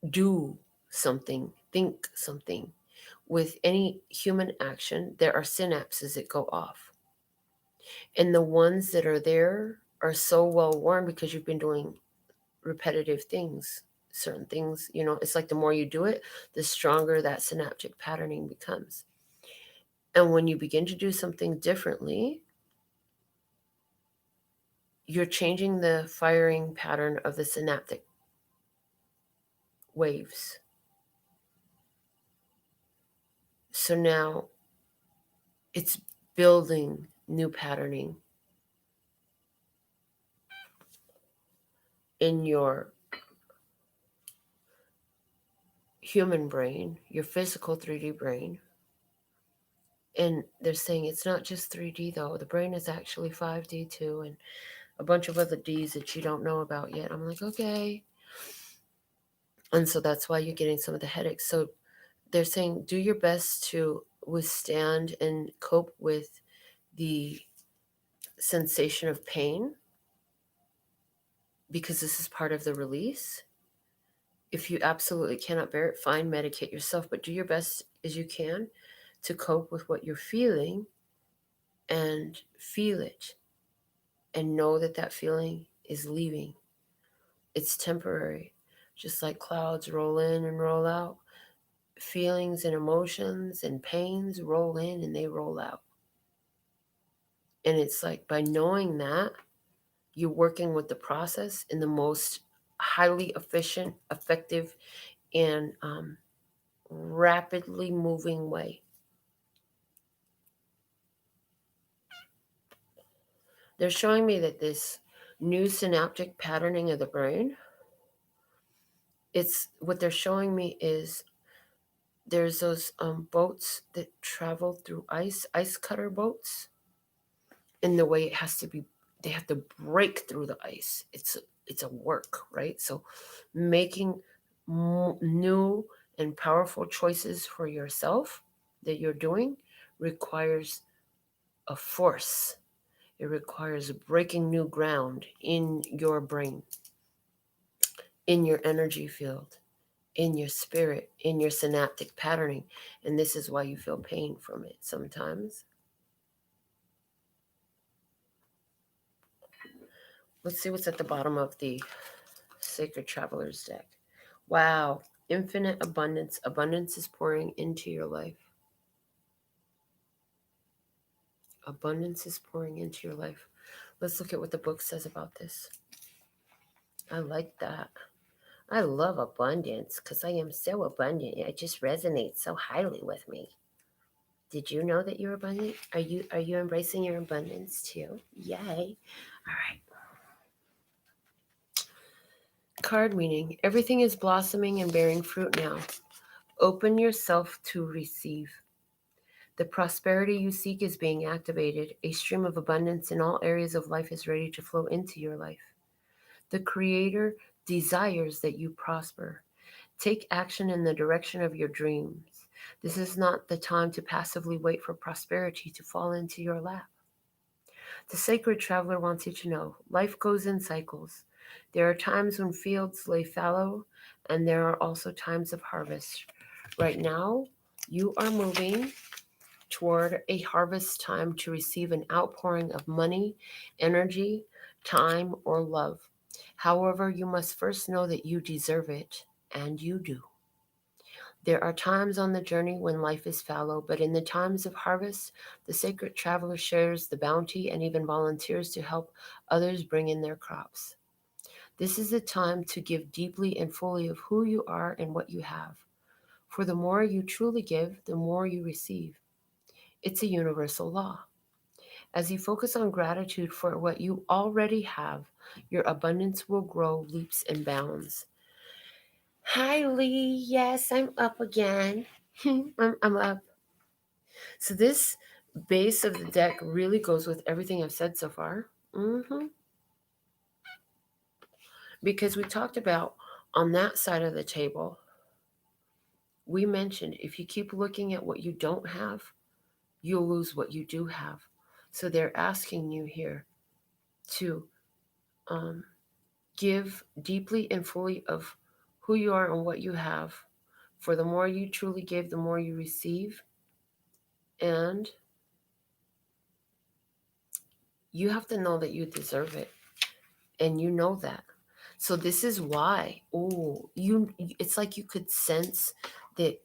do something, think something. With any human action, there are synapses that go off. And the ones that are there are so well worn because you've been doing repetitive things, certain things. It's like the more you do it, the stronger that synaptic patterning becomes. And when you begin to do something differently, you're changing the firing pattern of the synaptic waves. So now it's building new patterning in your human brain, your physical 3D brain. And they're saying it's not just 3D though. The brain is actually 5D too, and a bunch of other Ds that you don't know about yet. I'm like, okay. And so that's why you're getting some of the headaches. So they're saying do your best to withstand and cope with the sensation of pain, because this is part of the release. If you absolutely cannot bear it, fine, medicate yourself, but do your best as you can to cope with what you're feeling and feel it and know that that feeling is leaving. It's temporary. Just like clouds roll in and roll out, feelings and emotions and pains roll in and they roll out. And it's like by knowing that, you're working with the process in the most highly efficient, effective, and rapidly moving way. They're showing me that this new synaptic patterning of the brain, it's what they're showing me is there's those boats that travel through ice cutter boats, and the way it has to be, they have to break through the ice. It's a work, right? So making new and powerful choices for yourself that you're doing requires a force. It requires breaking new ground in your brain, in your energy field, in your spirit, in your synaptic patterning. And this is why you feel pain from it sometimes. Let's see what's at the bottom of the Sacred Traveler's deck. Wow. Infinite abundance. Abundance is pouring into your life. Abundance is pouring into your life. Let's look at what the book says about this. I like that. I love abundance because I am so abundant. It just resonates so highly with me. Did you know that you're abundant? Are you embracing your abundance too? Yay. All right. Card meaning. Everything is blossoming and bearing fruit now. Open yourself to receive. The prosperity you seek is being activated. A stream of abundance in all areas of life is ready to flow into your life. The Creator desires that you prosper. Take action in the direction of your dreams. This is not the time to passively wait for prosperity to fall into your lap. The Sacred Traveler wants you to know life goes in cycles. There are times when fields lay fallow, and there are also times of harvest. Right now, you are moving toward a harvest time to receive an outpouring of money, energy, time, or love. However, you must first know that you deserve it, and you do. There are times on the journey when life is fallow, but in the times of harvest, the Sacred Traveler shares the bounty and even volunteers to help others bring in their crops. This is the time to give deeply and fully of who you are and what you have. For the more you truly give, the more you receive. It's a universal law. As you focus on gratitude for what you already have, your abundance will grow leaps and bounds. Hi, Lee. Yes, I'm up again. I'm up. So this base of the deck really goes with everything I've said so far. Because we talked about on that side of the table, we mentioned if you keep looking at what you don't have, you'll lose what you do have. So they're asking you here to give deeply and fully of who you are and what you have. For the more you truly give, the more you receive. And you have to know that you deserve it. And you know that. So this is why, it's like you could sense that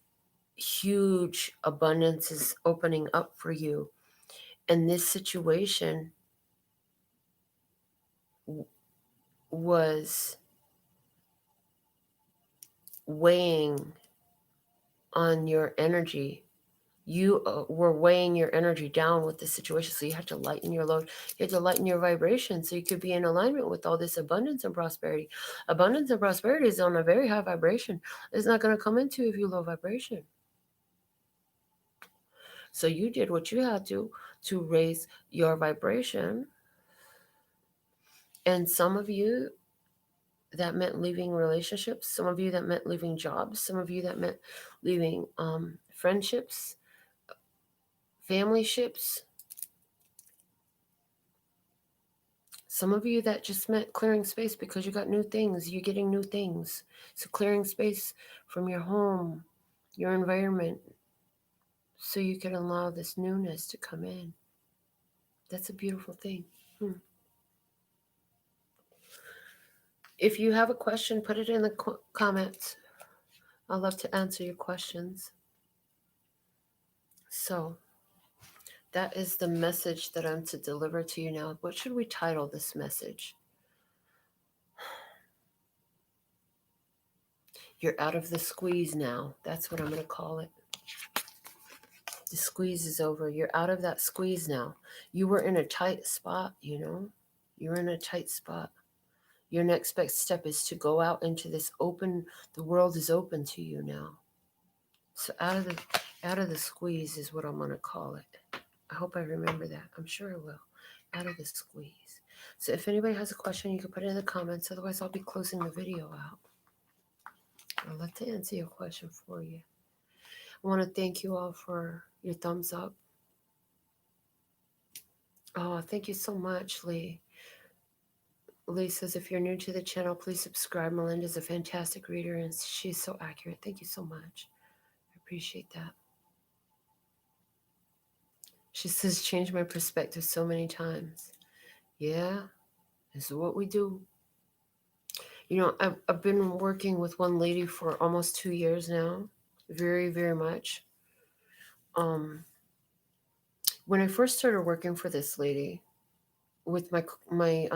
huge abundance is opening up for you. And this situation was weighing on your energy. You were weighing your energy down with the situation. So you had to lighten your load. You had to lighten your vibration so you could be in alignment with all this abundance and prosperity. Abundance and prosperity is on a very high vibration. It's not going to come into if you low vibration. So you did what you had to raise your vibration. And some of you, that meant leaving relationships. Some of you, that meant leaving jobs. Some of you, that meant leaving friendships, family ships. Some of you, that just meant clearing space because you got new things. You're getting new things. So clearing space from your home, your environment, so you can allow this newness to come in. That's a beautiful thing. If you have a question, put it in the comments. I'd love to answer your questions. So that is the message that I'm to deliver to you now. What should we title this message? You're out of the squeeze now. That's what I'm going to call it. The squeeze is over. You're out of that squeeze now. You were in a tight spot, You're in a tight spot. Your next best step is to go out into this open, the world is open to you now. So out of the squeeze is what I'm going to call it. I hope I remember that. I'm sure I will. Out of the squeeze. So if anybody has a question, you can put it in the comments. Otherwise, I'll be closing the video out. I'd love to answer your question for you. I want to thank you all for your thumbs up. Oh, thank you so much, Lee. Lee says, if you're new to the channel, please subscribe. Melinda's a fantastic reader, and she's so accurate. Thank you so much. I appreciate that. She says, change my perspective so many times. Yeah, this is what we do. I've been working with one lady for almost 2 years now, very, very much. Um, when I first started working for this lady with my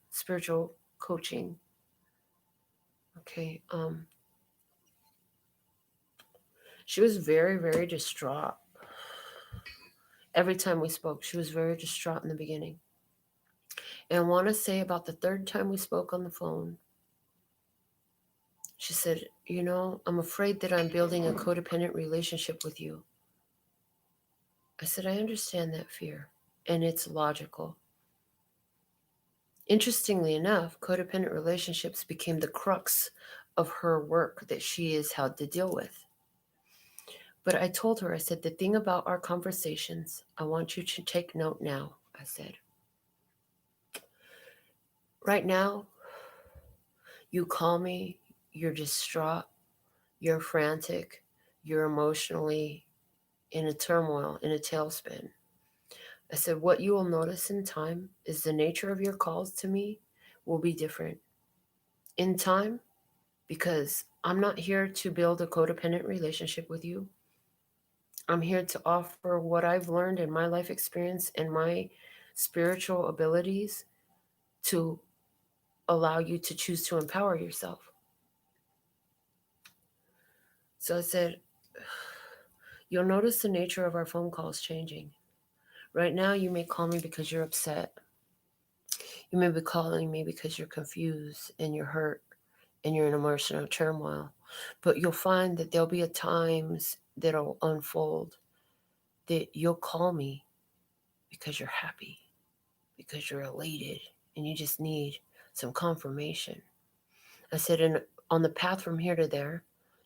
spiritual coaching, okay, she was very, very distraught. Every time we spoke, she was very distraught in the beginning. And I want to say about the third time we spoke on the phone, she said, I'm afraid that I'm building a codependent relationship with you. I said, I understand that fear, and it's logical. Interestingly enough, codependent relationships became the crux of her work that she has had to deal with. But I told her, I said, the thing about our conversations, I want you to take note now. I said, right now, you call me, you're distraught, you're frantic, you're emotionally in a turmoil, in a tailspin. I said, what you will notice in time is the nature of your calls to me will be different. In time, because I'm not here to build a codependent relationship with you. I'm here to offer what I've learned in my life experience and my spiritual abilities to allow you to choose to empower yourself. So I said, you'll notice the nature of our phone calls changing. Right now, you may call me because you're upset. You may be calling me because you're confused and you're hurt and you're in emotional turmoil. But you'll find that there'll be a times that'll unfold that you'll call me because you're happy, because you're elated, and you just need some confirmation. I said, and on the path from here to there,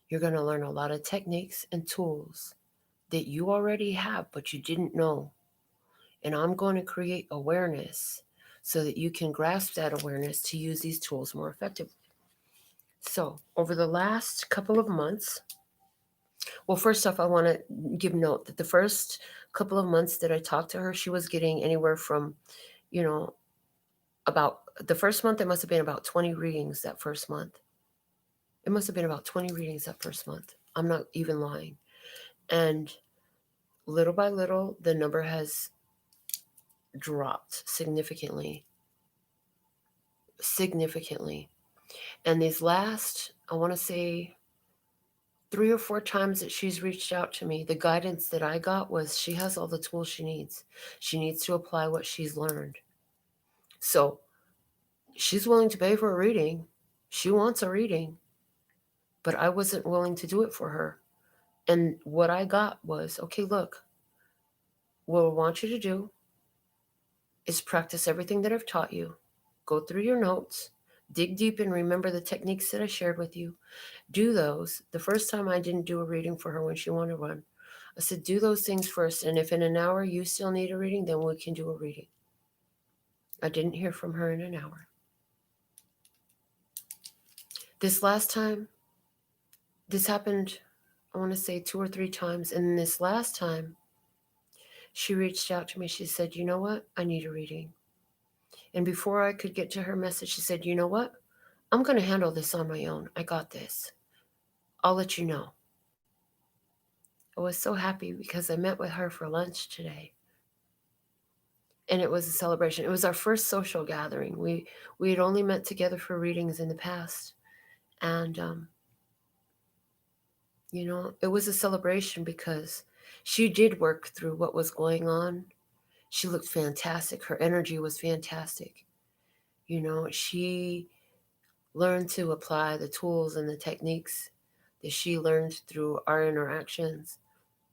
you're going to learn a lot of techniques and tools that you already have, but you didn't know. And I'm going to create awareness so that you can grasp that awareness to use these tools more effectively. So, over the last couple of months, well, first off, I want to give note that the first couple of months that I talked to her, she was getting anywhere from, you know, about the first month, it must have been about 20 readings that first month. It must have been about 20 readings that first month. I'm not even lying. And little by little, the number has dropped significantly. Significantly. And these last, I want to say, 3 or 4 times that she's reached out to me, the guidance that I got was she has all the tools she needs. She needs to apply what she's learned. So she's willing to pay for a reading. She wants a reading, but I wasn't willing to do it for her. And what I got was, okay, look, what I want you to do is practice everything that I've taught you. Go through your notes, dig deep and remember the techniques that I shared with you. Do those. The first time I didn't do a reading for her when she wanted one. I said, do those things first. And if in an hour you still need a reading, then we can do a reading. I didn't hear from her in an hour. This last time, this happened, I want to say 2 or 3 times. And this last time, she reached out to me. She said, you know what? I need a reading. And before I could get to her message, she said, you know what? I'm going to handle this on my own. I got this. I'll let you know. I was so happy because I met with her for lunch today. And it was a celebration. It was our first social gathering. We had only met together for readings in the past. And, it was a celebration because she did work through what was going on. She looked fantastic. Her energy was fantastic. She learned to apply the tools and the techniques that she learned through our interactions.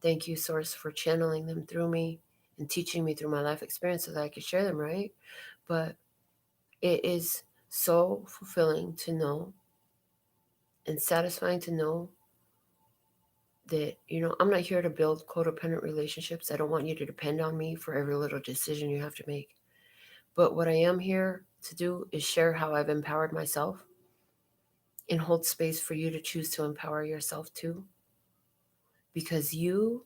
Thank you, Source, for channeling them through me and teaching me through my life experience so that I could share them, right? But it is so fulfilling to know and satisfying to know that, I'm not here to build codependent relationships. I don't want you to depend on me for every little decision you have to make. But what I am here to do is share how I've empowered myself and hold space for you to choose to empower yourself too. Because you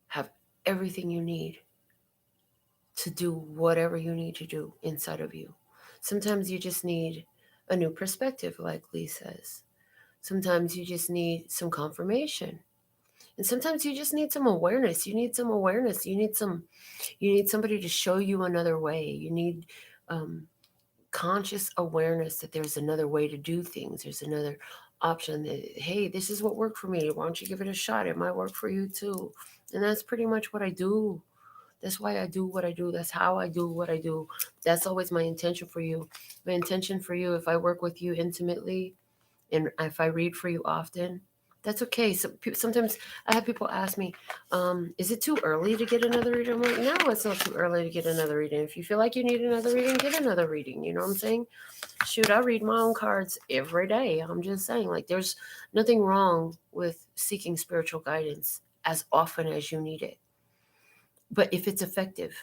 have everything you need to do whatever you need to do inside of you. Sometimes you just need a new perspective, like Lee says. Sometimes you just need some confirmation. And sometimes you just need some awareness. You need somebody to show you another way. You need conscious awareness that there's another way to do things. There's another option that, hey, this is what worked for me. Why don't you give it a shot? It might work for you too. And that's pretty much what I do. That's why I do what I do. That's how I do what I do. That's always my intention for you. My intention for you, if I work with you intimately and if I read for you often, that's okay. So, sometimes I have people ask me, is it too early to get another reading? I'm like, no, it's not too early to get another reading. If you feel like you need another reading, get another reading. You know what I'm saying? Shoot, I read my own cards every day. I'm just saying, like, there's nothing wrong with seeking spiritual guidance as often as you need it. But if it's effective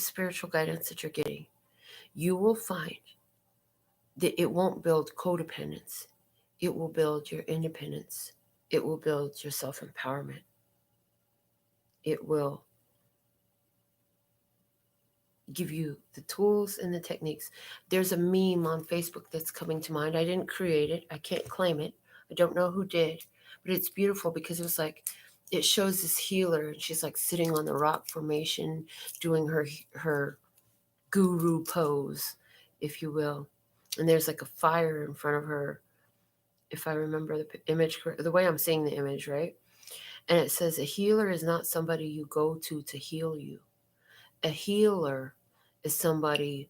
spiritual guidance that you're getting, you will find that it won't build codependence. It will build your independence. It will build your self-empowerment. It will give you the tools and the techniques. There's a meme on Facebook that's coming to mind. I didn't create it. I can't claim it. I don't know who did, but it's beautiful because it was like, it shows this healer and she's like sitting on the rock formation doing her guru pose, if you will. And there's like a fire in front of her, if I remember the image, the way I'm seeing the image, right? And it says, a healer is not somebody you go to heal you. A healer is somebody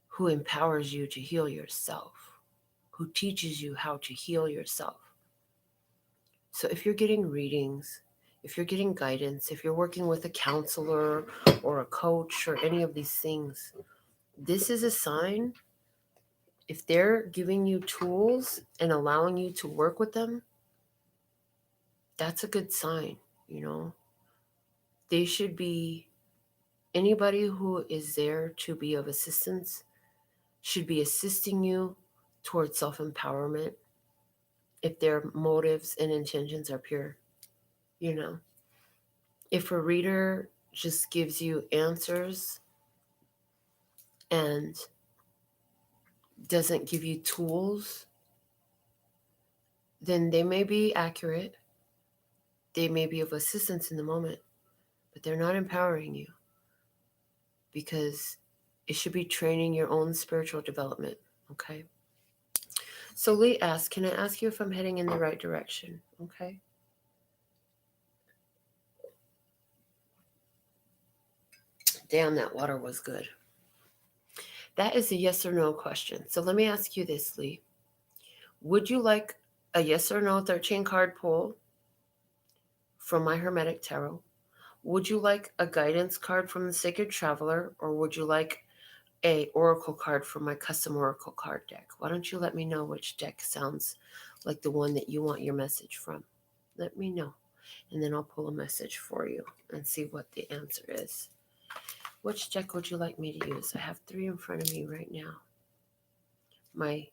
who empowers you to heal yourself, who teaches you how to heal yourself. So if you're getting readings, if you're getting guidance, if you're working with a counselor or a coach or any of these things, this is a sign. If they're giving you tools and allowing you to work with them, that's a good sign, you know. They should be, anybody who is there to be of assistance should be assisting you towards self-empowerment if their motives and intentions are pure, you know. If a reader just gives you answers and doesn't give you tools, then they may be accurate, they may be of assistance in the moment, but they're not empowering you, because it should be training your own spiritual development, okay? So Lee asks, can I ask you if I'm heading in the right direction? Okay. Damn, that water was good. That is a yes or no question. So let me ask you this, Lee. Would you like a yes or no 13 card pull from my Hermetic Tarot? Would you like a guidance card from the Sacred Traveler, or would you like a oracle card from my custom oracle card deck? Why don't you let me know which deck sounds like the one that you want your message from? Let me know, and then I'll pull a message for you and see what the answer is. Which deck would you like me to use? I have 3 in front of me right now. My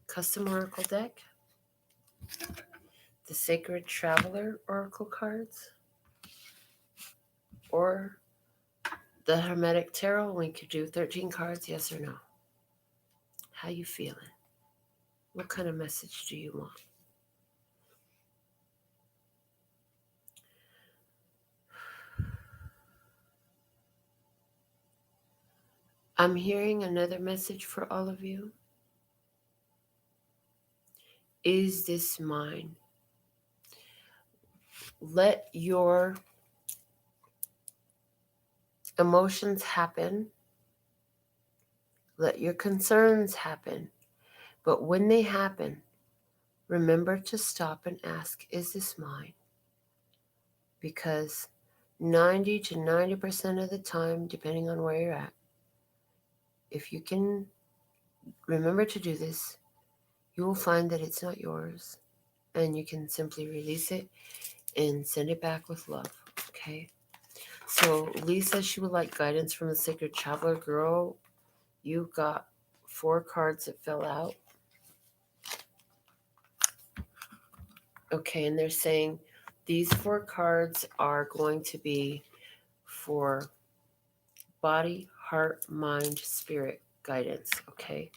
custom oracle deck, the Sacred Traveler oracle cards, or the Hermetic Tarot. We could do 13 cards, yes or no. How you feeling? What kind of message do you want? I'm hearing another message for all of you. Is this mine? Let your emotions happen. Let your concerns happen. But when they happen, remember to stop and ask, is this mine? Because 90 to 90% of the time, depending on where you're at, if you can remember to do this, you will find that it's not yours, and you can simply release it and send it back with love, okay? So Lee says she would like guidance from the Sacred Traveler. Girl, you got 4 cards that fell out. Okay, and they're saying these 4 cards are going to be for body, heart, mind, spirit guidance, okay?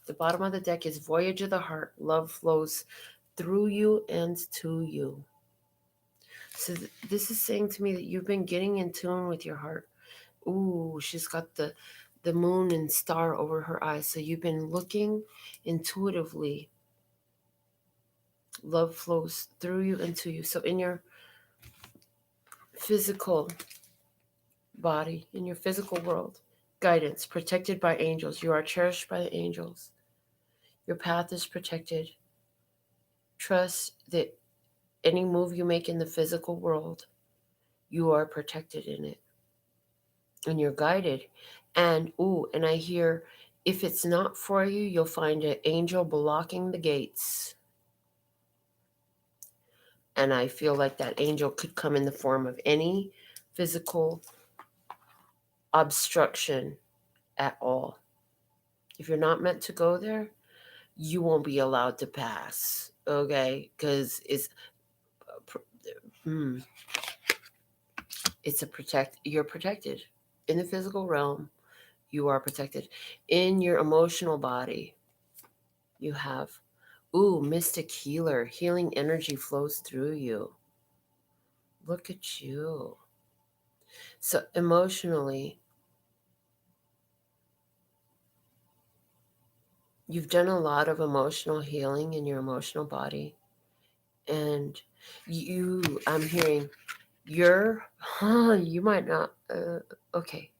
The bottom of the deck is Voyage of the Heart. Love flows through you and to you. So this is saying to me that you've been getting in tune with your heart. Ooh, she's got the moon and star over her eyes. So you've been looking intuitively. Love flows through you and to you. So in your physical body, in your physical world, guidance, protected by angels. You are cherished by the angels. Your path is protected. Trust that any move you make in the physical world, you are protected in it. And you're guided. And I hear, if it's not for you, you'll find an angel blocking the gates. And I feel like that angel could come in the form of any physical obstruction at all. If you're not meant to go there, you won't be allowed to pass, okay? Because you're protected. In the physical realm, you are protected. In your emotional body, you have, mystic healer. Healing energy flows through you. Look at you. So emotionally, you've done a lot of emotional healing in your emotional body. And I'm hearing, you might not, okay.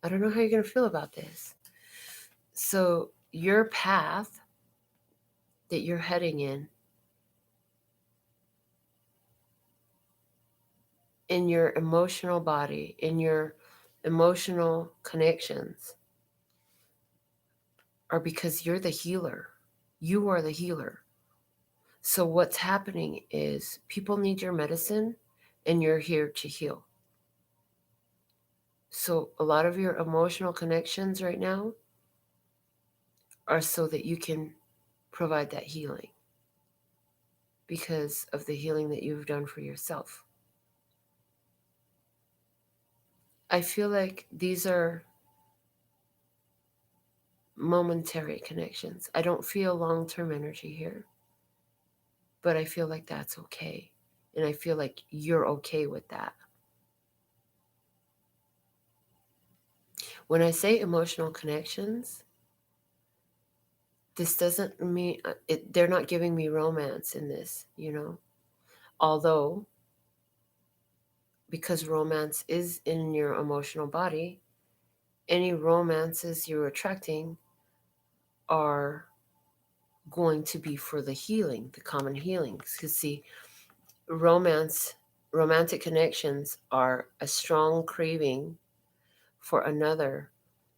I don't know how you're going to feel about this. So your path that you're heading in your emotional body, in your emotional connections, are because you're the healer. You are the healer. So what's happening is people need your medicine and you're here to heal. So a lot of your emotional connections right now are so that you can provide that healing because of the healing that you've done for yourself. I feel like these are momentary connections. I don't feel long-term energy here, but I feel like that's okay. And I feel like you're okay with that. When I say emotional connections, this doesn't mean they're not giving me romance in this, although because romance is in your emotional body, any romances you're attracting are going to be for the healing, the common healings. Because see, romantic connections are a strong craving for another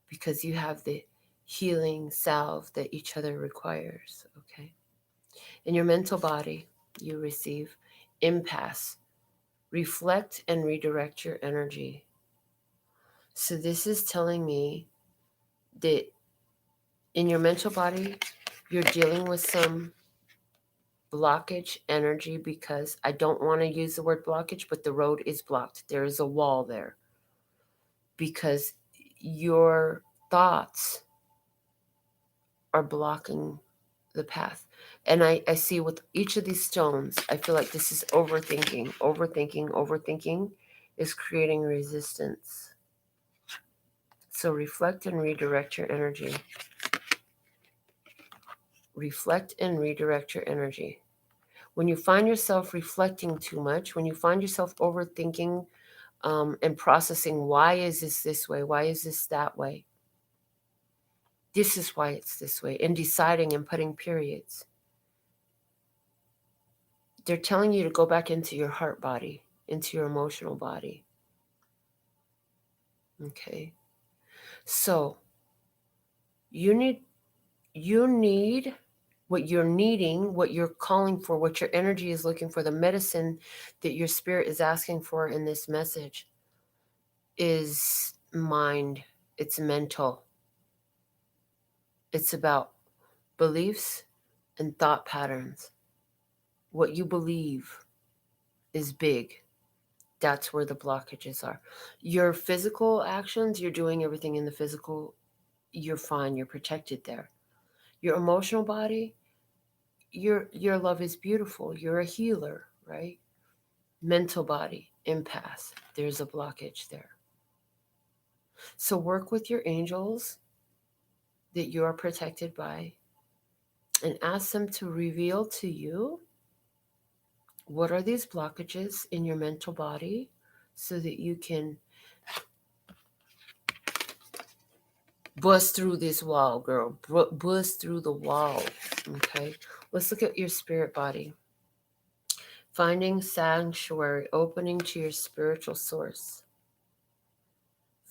because you have the healing salve that each other requires, okay? In your mental body, you receive impasse. Reflect and redirect your energy. So this is telling me that in your mental body, you're dealing with some blockage energy, because I don't want to use the word blockage, but the road is blocked. There is a wall there because your thoughts are blocking the path. And I see with each of these stones, I feel like this is overthinking. Overthinking is creating resistance. So reflect and redirect your energy. Reflect and redirect your energy. When you find yourself reflecting too much, when you find yourself overthinking and processing, why is this way? Why is this that way? This is why it's this way. And deciding and putting periods. They're telling you to go back into your heart body, into your emotional body. Okay. So you need what you're needing, what you're calling for, what your energy is looking for, the medicine that your spirit is asking for in this message is mind. It's mental. It's about beliefs and thought patterns. What you believe is big. That's where the blockages are. Your physical actions, you're doing everything in the physical you're fine. You're protected there. Your emotional body, your love is beautiful. You're a healer, right? Mental body, impasse. There's a blockage there. So work with your angels that you are protected by and ask them to reveal to you what are these blockages in your mental body so that you can bust through this wall, girl. Bust through the wall. Okay. Let's look at your spirit body. Finding sanctuary, opening to your spiritual source.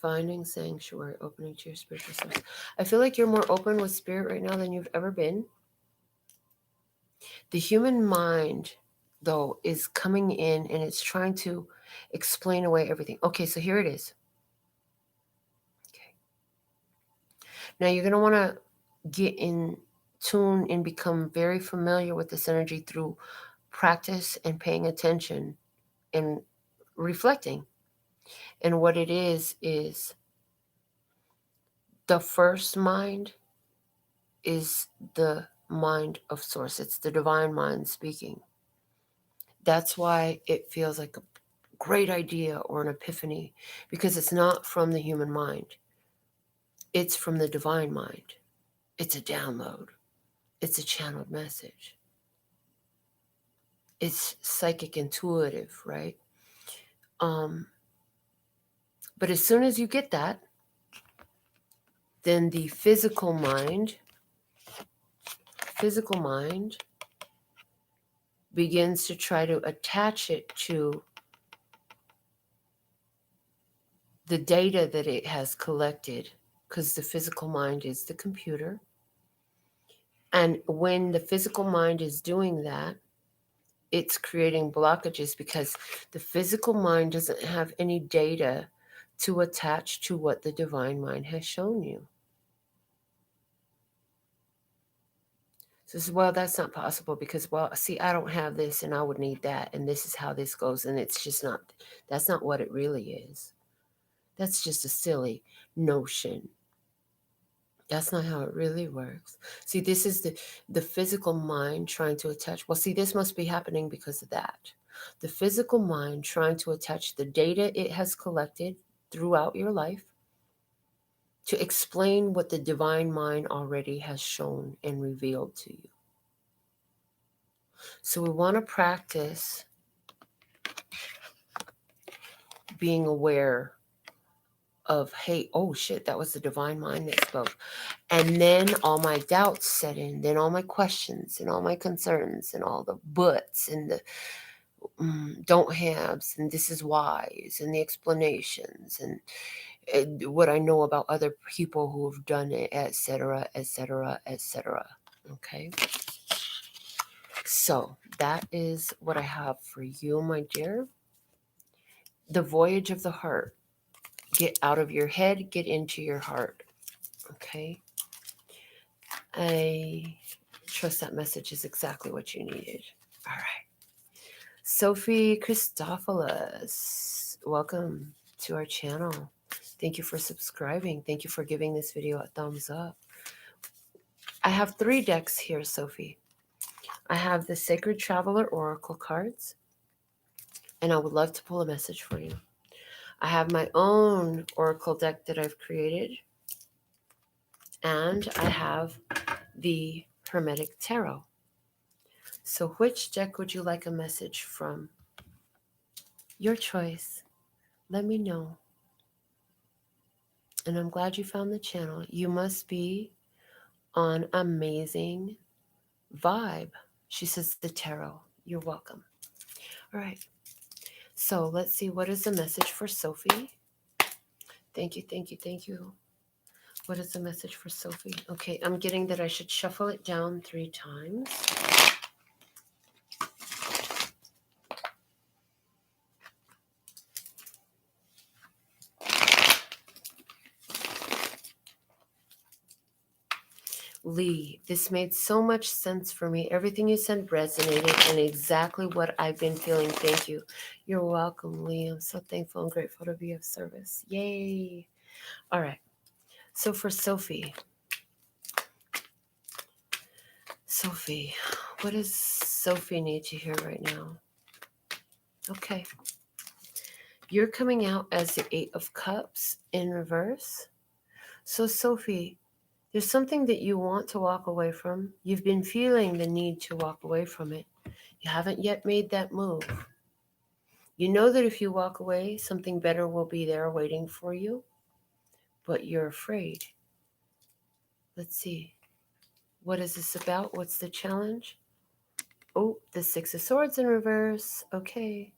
Finding sanctuary, opening to your spiritual source. I feel like you're more open with spirit right now than you've ever been. The human mind, though, is coming in and it's trying to explain away everything. Okay, so here it is. Okay. Now you're going to want to get in tune and become very familiar with this energy through practice and paying attention and reflecting. And what it is the first mind is the mind of source. It's the divine mind speaking. That's why it feels like a great idea or an epiphany, because it's not from the human mind. It's from the divine mind. It's a download. It's a channeled message. It's psychic intuitive, right? But as soon as you get that, then the physical mind begins to try to attach it to the data that it has collected, because the physical mind is the computer. And when the physical mind is doing that, it's creating blockages because the physical mind doesn't have any data to attach to what the divine mind has shown you. So this is, well, that's not possible because, well, see, I don't have this and I would need that. And this is how this goes. And it's just not, that's not what it really is. That's just a silly notion. That's not how it really works. See, this is the physical mind trying to attach. Well, see, this must be happening because of that. The physical mind trying to attach the data it has collected throughout your life to explain what the divine mind already has shown and revealed to you. So we want to practice being aware of, hey, oh shit, that was the divine mind that spoke. And then all my doubts set in, then all my questions and all my concerns and all the buts and the don't haves and this is whys and the explanations and what I know about other people who have done it, etc., etc., etc. Okay. So that is what I have for you, my dear. The voyage of the heart. Get out of your head, get into your heart. Okay. I trust that message is exactly what you needed. All right. Sophie Christophilus, welcome to our channel. Thank you for subscribing. Thank you for giving this video a thumbs up. I have 3 decks here, Sophie. I have the Sacred Traveler Oracle cards, and I would love to pull a message for you. I have my own Oracle deck that I've created, and I have the Hermetic Tarot. So which deck would you like a message from? Your choice. Let me know. And I'm glad you found the channel. You must be on amazing vibe. She says the tarot. You're welcome. All right. So let's see. What is the message for Sophie? Thank you, thank you, thank you. What is the message for Sophie? Okay, I'm getting that I should shuffle it down 3 times. Lee, this made so much sense for me. Everything you said resonated and exactly what I've been feeling. Thank you. You're welcome, Lee. I'm so thankful and grateful to be of service. Yay. All right. So for Sophie, what does Sophie need to hear right now? Okay. You're coming out as the Eight of Cups in reverse. So Sophie, there's something that you want to walk away from. You've been feeling the need to walk away from it. You haven't yet made that move. You know that if you walk away, something better will be there waiting for you, but you're afraid. Let's see. What is this about? What's the challenge? Oh, the Six of Swords in reverse. Okay.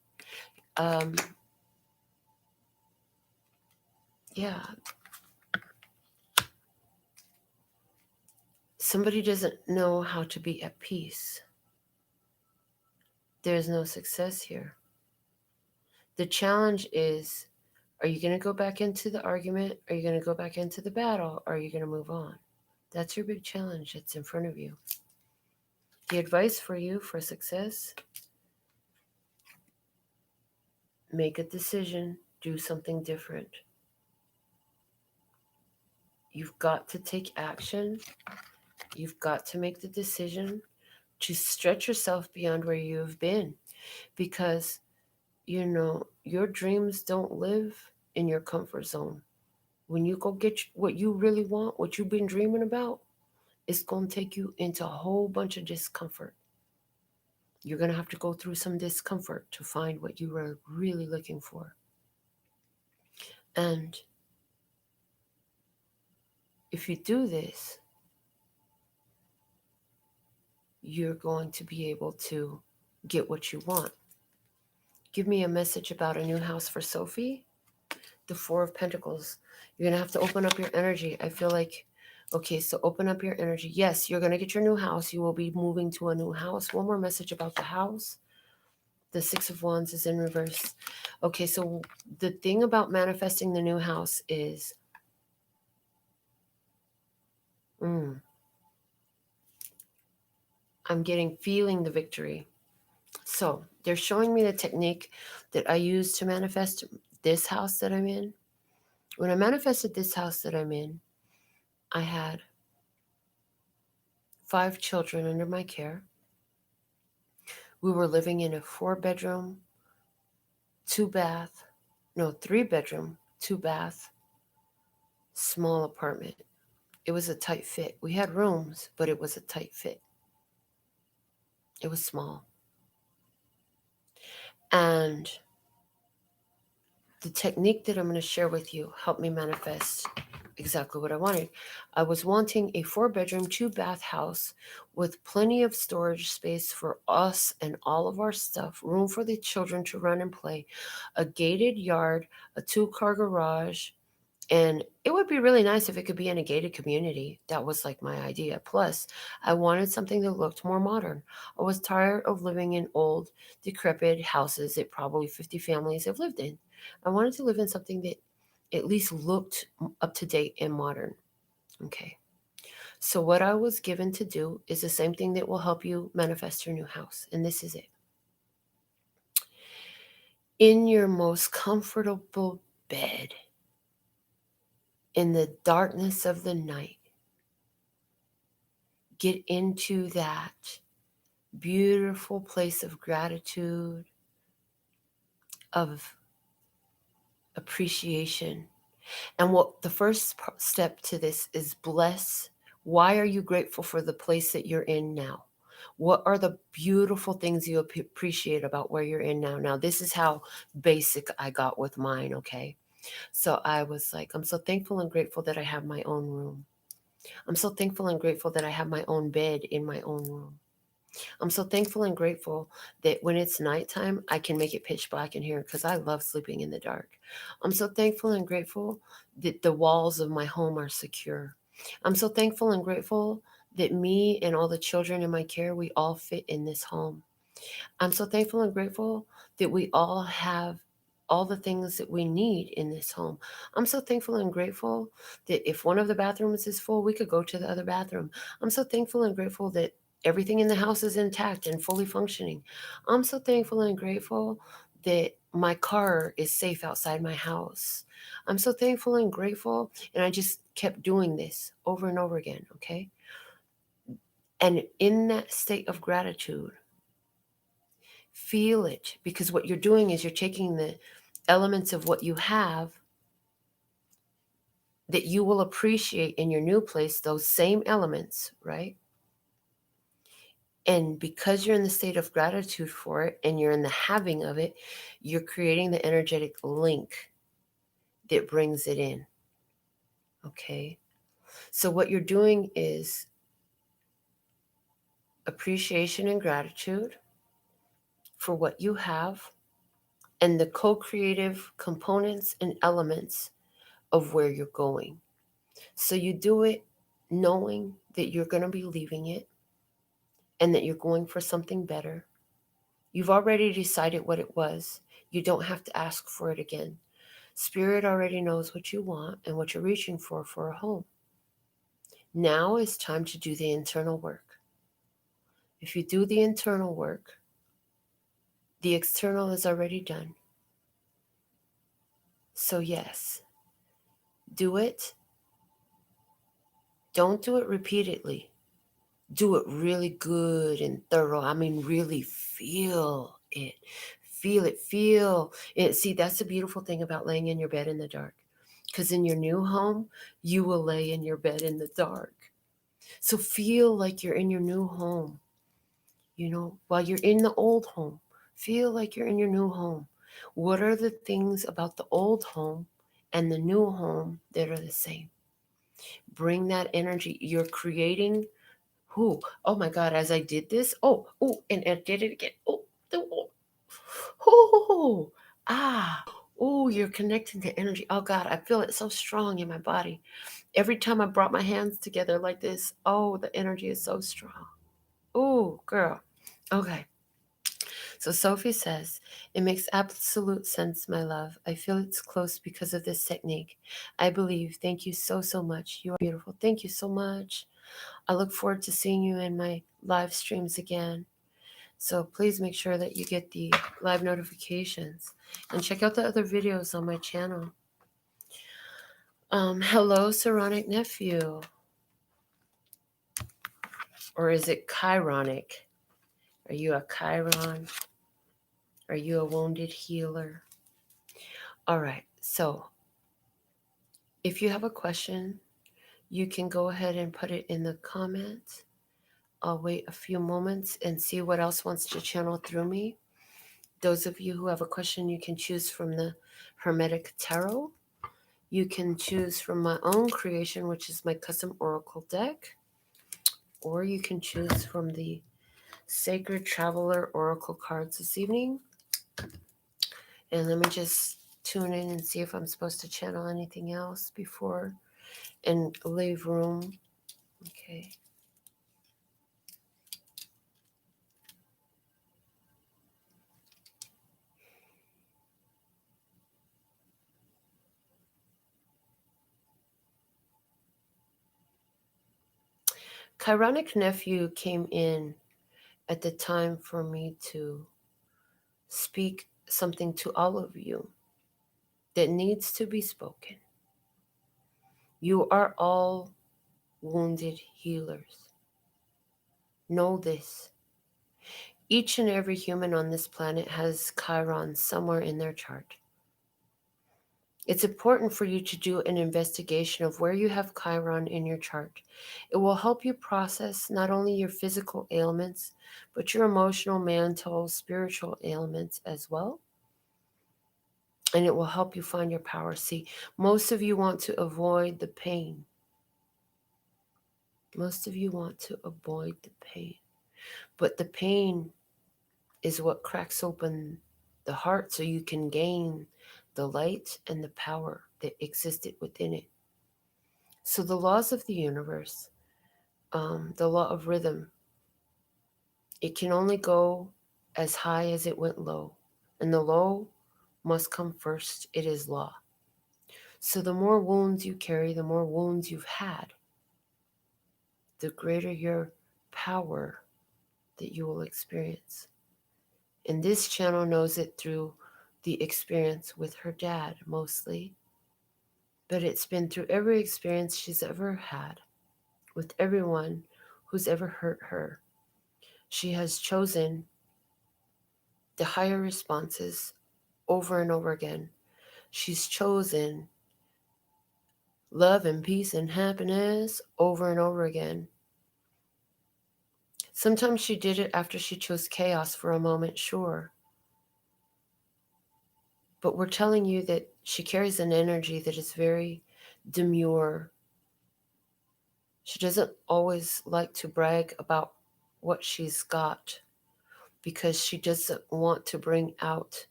Yeah. Somebody doesn't know how to be at peace. There's no success here. The challenge is, are you going to go back into the argument? Are you going to go back into the battle? Or are you going to move on? That's your big challenge that's in front of you. The advice for you for success: make a decision, do something different. You've got to take action. You've got to make the decision to stretch yourself beyond where you have been, because your dreams don't live in your comfort zone. When you go get what you really want, what you've been dreaming about, it's going to take you into a whole bunch of discomfort. You're going to have to go through some discomfort to find what you were really looking for. And if you do this, you're going to be able to get what you want. Give me a message about a new house for Sophie. The Four of Pentacles. You're going to have to open up your energy. I feel like, okay, so open up your energy. Yes, you're going to get your new house. You will be moving to a new house. One more message about the house. The Six of Wands is in reverse. Okay, so the thing about manifesting the new house is, I'm feeling the victory. So they're showing me the technique that I use to manifest this house that I'm in. When I manifested this house that I'm in, I had 5 children under my care. We were living in a 4-bedroom, 3-bedroom, 2-bath, small apartment. It was a tight fit. We had rooms, but it was a tight fit. It was small. And the technique that I'm going to share with you helped me manifest exactly what I wanted. I was wanting a 4-bedroom, 2-bath house with plenty of storage space for us and all of our stuff, room for the children to run and play, a gated yard, a 2-car garage, and it would be really nice if it could be in a gated community. That was like my idea. Plus, I wanted something that looked more modern. I was tired of living in old, decrepit houses that probably 50 families have lived in. I wanted to live in something that at least looked up to date and modern. Okay. So what I was given to do is the same thing that will help you manifest your new house. And this is it. In your most comfortable bed, in the darkness of the night, get into that beautiful place of gratitude, of appreciation. And what the first step to this is bless. Why are you grateful for the place that you're in now? What are the beautiful things you appreciate about where you're in now? Now, this is how basic I got with mine, okay? So I was like, I'm so thankful and grateful that I have my own room. I'm so thankful and grateful that I have my own bed in my own room. I'm so thankful and grateful that when it's nighttime, I can make it pitch black in here because I love sleeping in the dark. I'm so thankful and grateful that the walls of my home are secure. I'm so thankful and grateful that me and all the children in my care, we all fit in this home. I'm so thankful and grateful that we all have all the things that we need in this home. I'm so thankful and grateful that if one of the bathrooms is full, we could go to the other bathroom. I'm so thankful and grateful that everything in the house is intact and fully functioning. I'm so thankful and grateful that my car is safe outside my house. I'm so thankful and grateful. And I just kept doing this over and over again, okay? And in that state of gratitude, feel it, because what you're doing is you're taking the elements of what you have that you will appreciate in your new place, those same elements, right? And because you're in the state of gratitude for it and you're in the having of it, you're creating the energetic link that brings it in. Okay? So what you're doing is appreciation and gratitude for what you have and the co-creative components and elements of where you're going. So you do it knowing that you're going to be leaving it and that you're going for something better. You've already decided what it was. You don't have to ask for it again. Spirit already knows what you want and what you're reaching for a home. Now is time to do the internal work. If you do the internal work, the external is already done. So yes, do it. Don't do it repeatedly. Do it really good and thorough. I mean, really feel it. Feel it. Feel it. See, that's the beautiful thing about laying in your bed in the dark. Because in your new home, you will lay in your bed in the dark. So feel like you're in your new home. You know, while you're in the old home, feel like you're in your new home. What are the things about the old home and the new home that are the same? Bring that energy. You're creating who? Oh my God, as I did this, and I did it again. Oh, you're connecting to energy. Oh God, I feel it so strong in my body. Every time I brought my hands together like this, the energy is so strong. Oh, girl. Okay. So Sophie says, it makes absolute sense, my love. I feel it's close because of this technique. I believe. Thank you so, so much. You are beautiful. Thank you so much. I look forward to seeing you in my live streams again. So please make sure that you get the live notifications and check out the other videos on my channel. Hello, Saronic Nephew. Or is it Chironic? Are you a Chiron? Are you a wounded healer? All right, so if you have a question, you can go ahead and put it in the comments. I'll wait a few moments and see what else wants to channel through me. Those of you who have a question, you can choose from the Hermetic Tarot. You can choose from my own creation, which is my custom oracle deck. Or you can choose from the Sacred Traveler Oracle cards this evening. And let me just tune in and see if I'm supposed to channel anything else before and leave room. Okay. Chironic Nephew came in at the time for me to speak something to all of you that needs to be spoken. You are all wounded healers. Know this. Each and every human on this planet has Chiron somewhere in their chart. It's important for you to do an investigation of where you have Chiron in your chart. It will help you process not only your physical ailments, but your emotional, mental, spiritual ailments as well. And it will help you find your power. See, most of you want to avoid the pain. Most of you want to avoid the pain. But the pain is what cracks open the heart so you can gain the light and the power that existed within it. So the laws of the universe, the law of rhythm, it can only go as high as it went low. And the low must come first. It is law. So the more wounds you carry, the more wounds you've had, the greater your power that you will experience. And this channel knows it through the experience with her dad mostly, but it's been through every experience she's ever had with everyone who's ever hurt her. She has chosen the higher responses over and over again. She's chosen love and peace and happiness over and over again. Sometimes she did it after she chose chaos for a moment, sure. But we're telling you that she carries an energy that is very demure. She doesn't always like to brag about what she's got because she doesn't want to bring out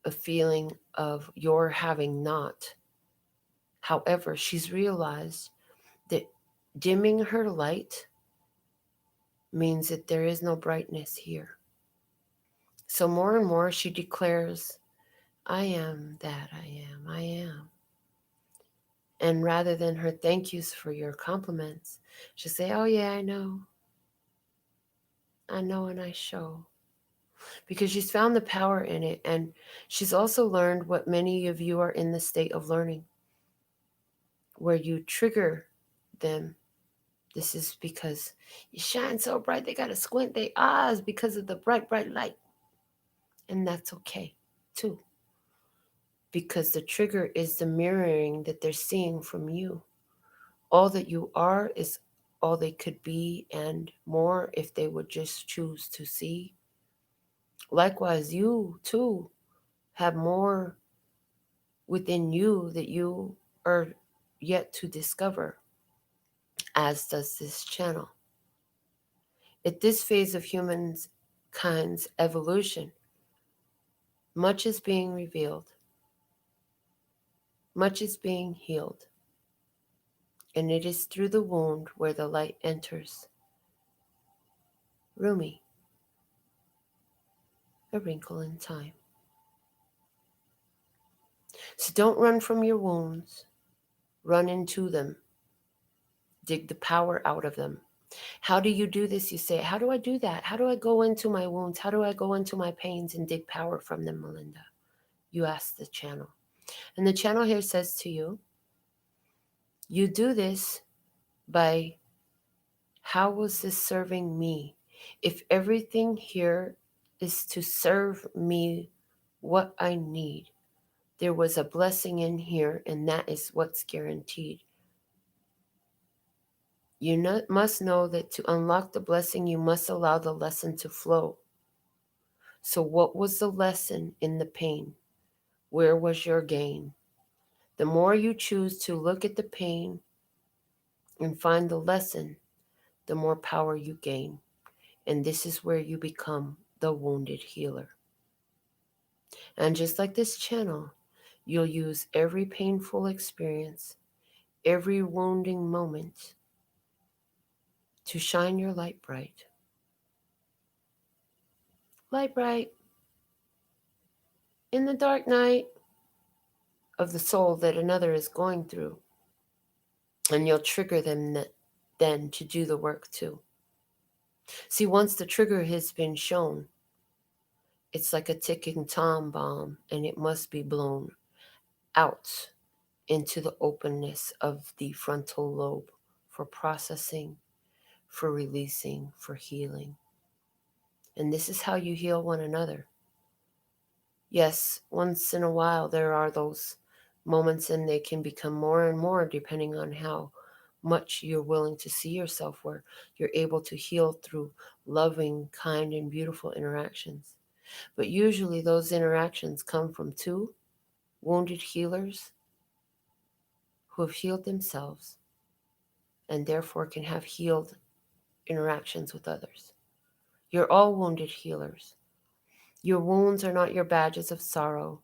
a feeling of your having not. However, she's realized that dimming her light means that there is no brightness here. So more and more she declares, I am that I am. And rather than her thank yous for your compliments, she'll say, oh yeah, I know and I show. Because she's found the power in it, and she's also learned what many of you are in the state of learning, where you trigger them. This is because you shine so bright they gotta squint their eyes because of the bright, bright light. And that's okay too. Because the trigger is the mirroring that they're seeing from you. All that you are is all they could be and more if they would just choose to see. Likewise, you too have more within you that you are yet to discover, as does this channel. At this phase of humankind's evolution, much is being revealed, much is being healed, and it is through the wound where the light enters. Rumi, A Wrinkle in Time. So don't run from your wounds, run into them, dig the power out of them. How do you do this? You say, how do I do that? How do I go into my wounds? How do I go into my pains and dig power from them, Melinda? You ask the channel. And the channel here says to you, you do this by, how was this serving me? If everything here is to serve me what I need, there was a blessing in here, and that is what's guaranteed. You must know that to unlock the blessing, you must allow the lesson to flow. So what was the lesson in the pain? Where was your gain? The more you choose to look at the pain and find the lesson, the more power you gain. And this is where you become the wounded healer. And just like this channel, you'll use every painful experience, every wounding moment to shine your light bright. Light bright in the dark night of the soul that another is going through. And you'll trigger them then to do the work too. See, once the trigger has been shown, it's like a ticking time bomb, and it must be blown out into the openness of the frontal lobe for processing, for releasing, for healing. And this is how you heal one another. Yes, once in a while there are those moments, and they can become more and more depending on how much you're willing to see yourself, where you're able to heal through loving, kind, and beautiful interactions. But usually those interactions come from two wounded healers who have healed themselves and therefore can have healed interactions with others. You're all wounded healers. Your wounds are not your badges of sorrow.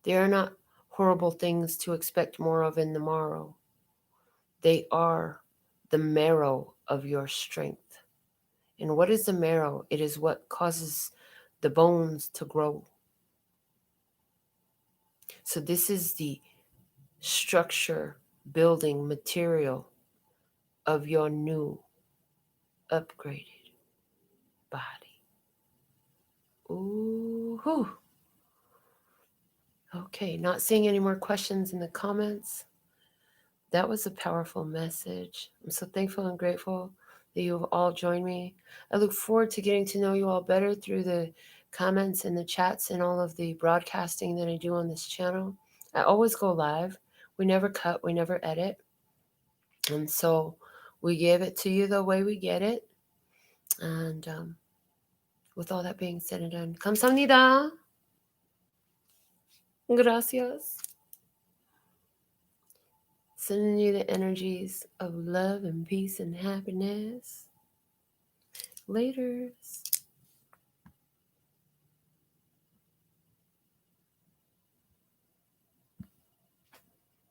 They are not horrible things to expect more of in the morrow. They are the marrow of your strength. And what is the marrow? It is what causes the bones to grow. So this is the structure, building material of your new, upgraded body. Ooh. Okay, not seeing any more questions in the comments. That was a powerful message. I'm so thankful and grateful that you have all joined me. I look forward to getting to know you all better through the comments and the chats and all of the broadcasting that I do on this channel. I always go live. We never cut, we never edit. And so we give it to you the way we get it. And with all that being said and done, 감사합니다. Gracias. Sending you the energies of love and peace and happiness. Laters.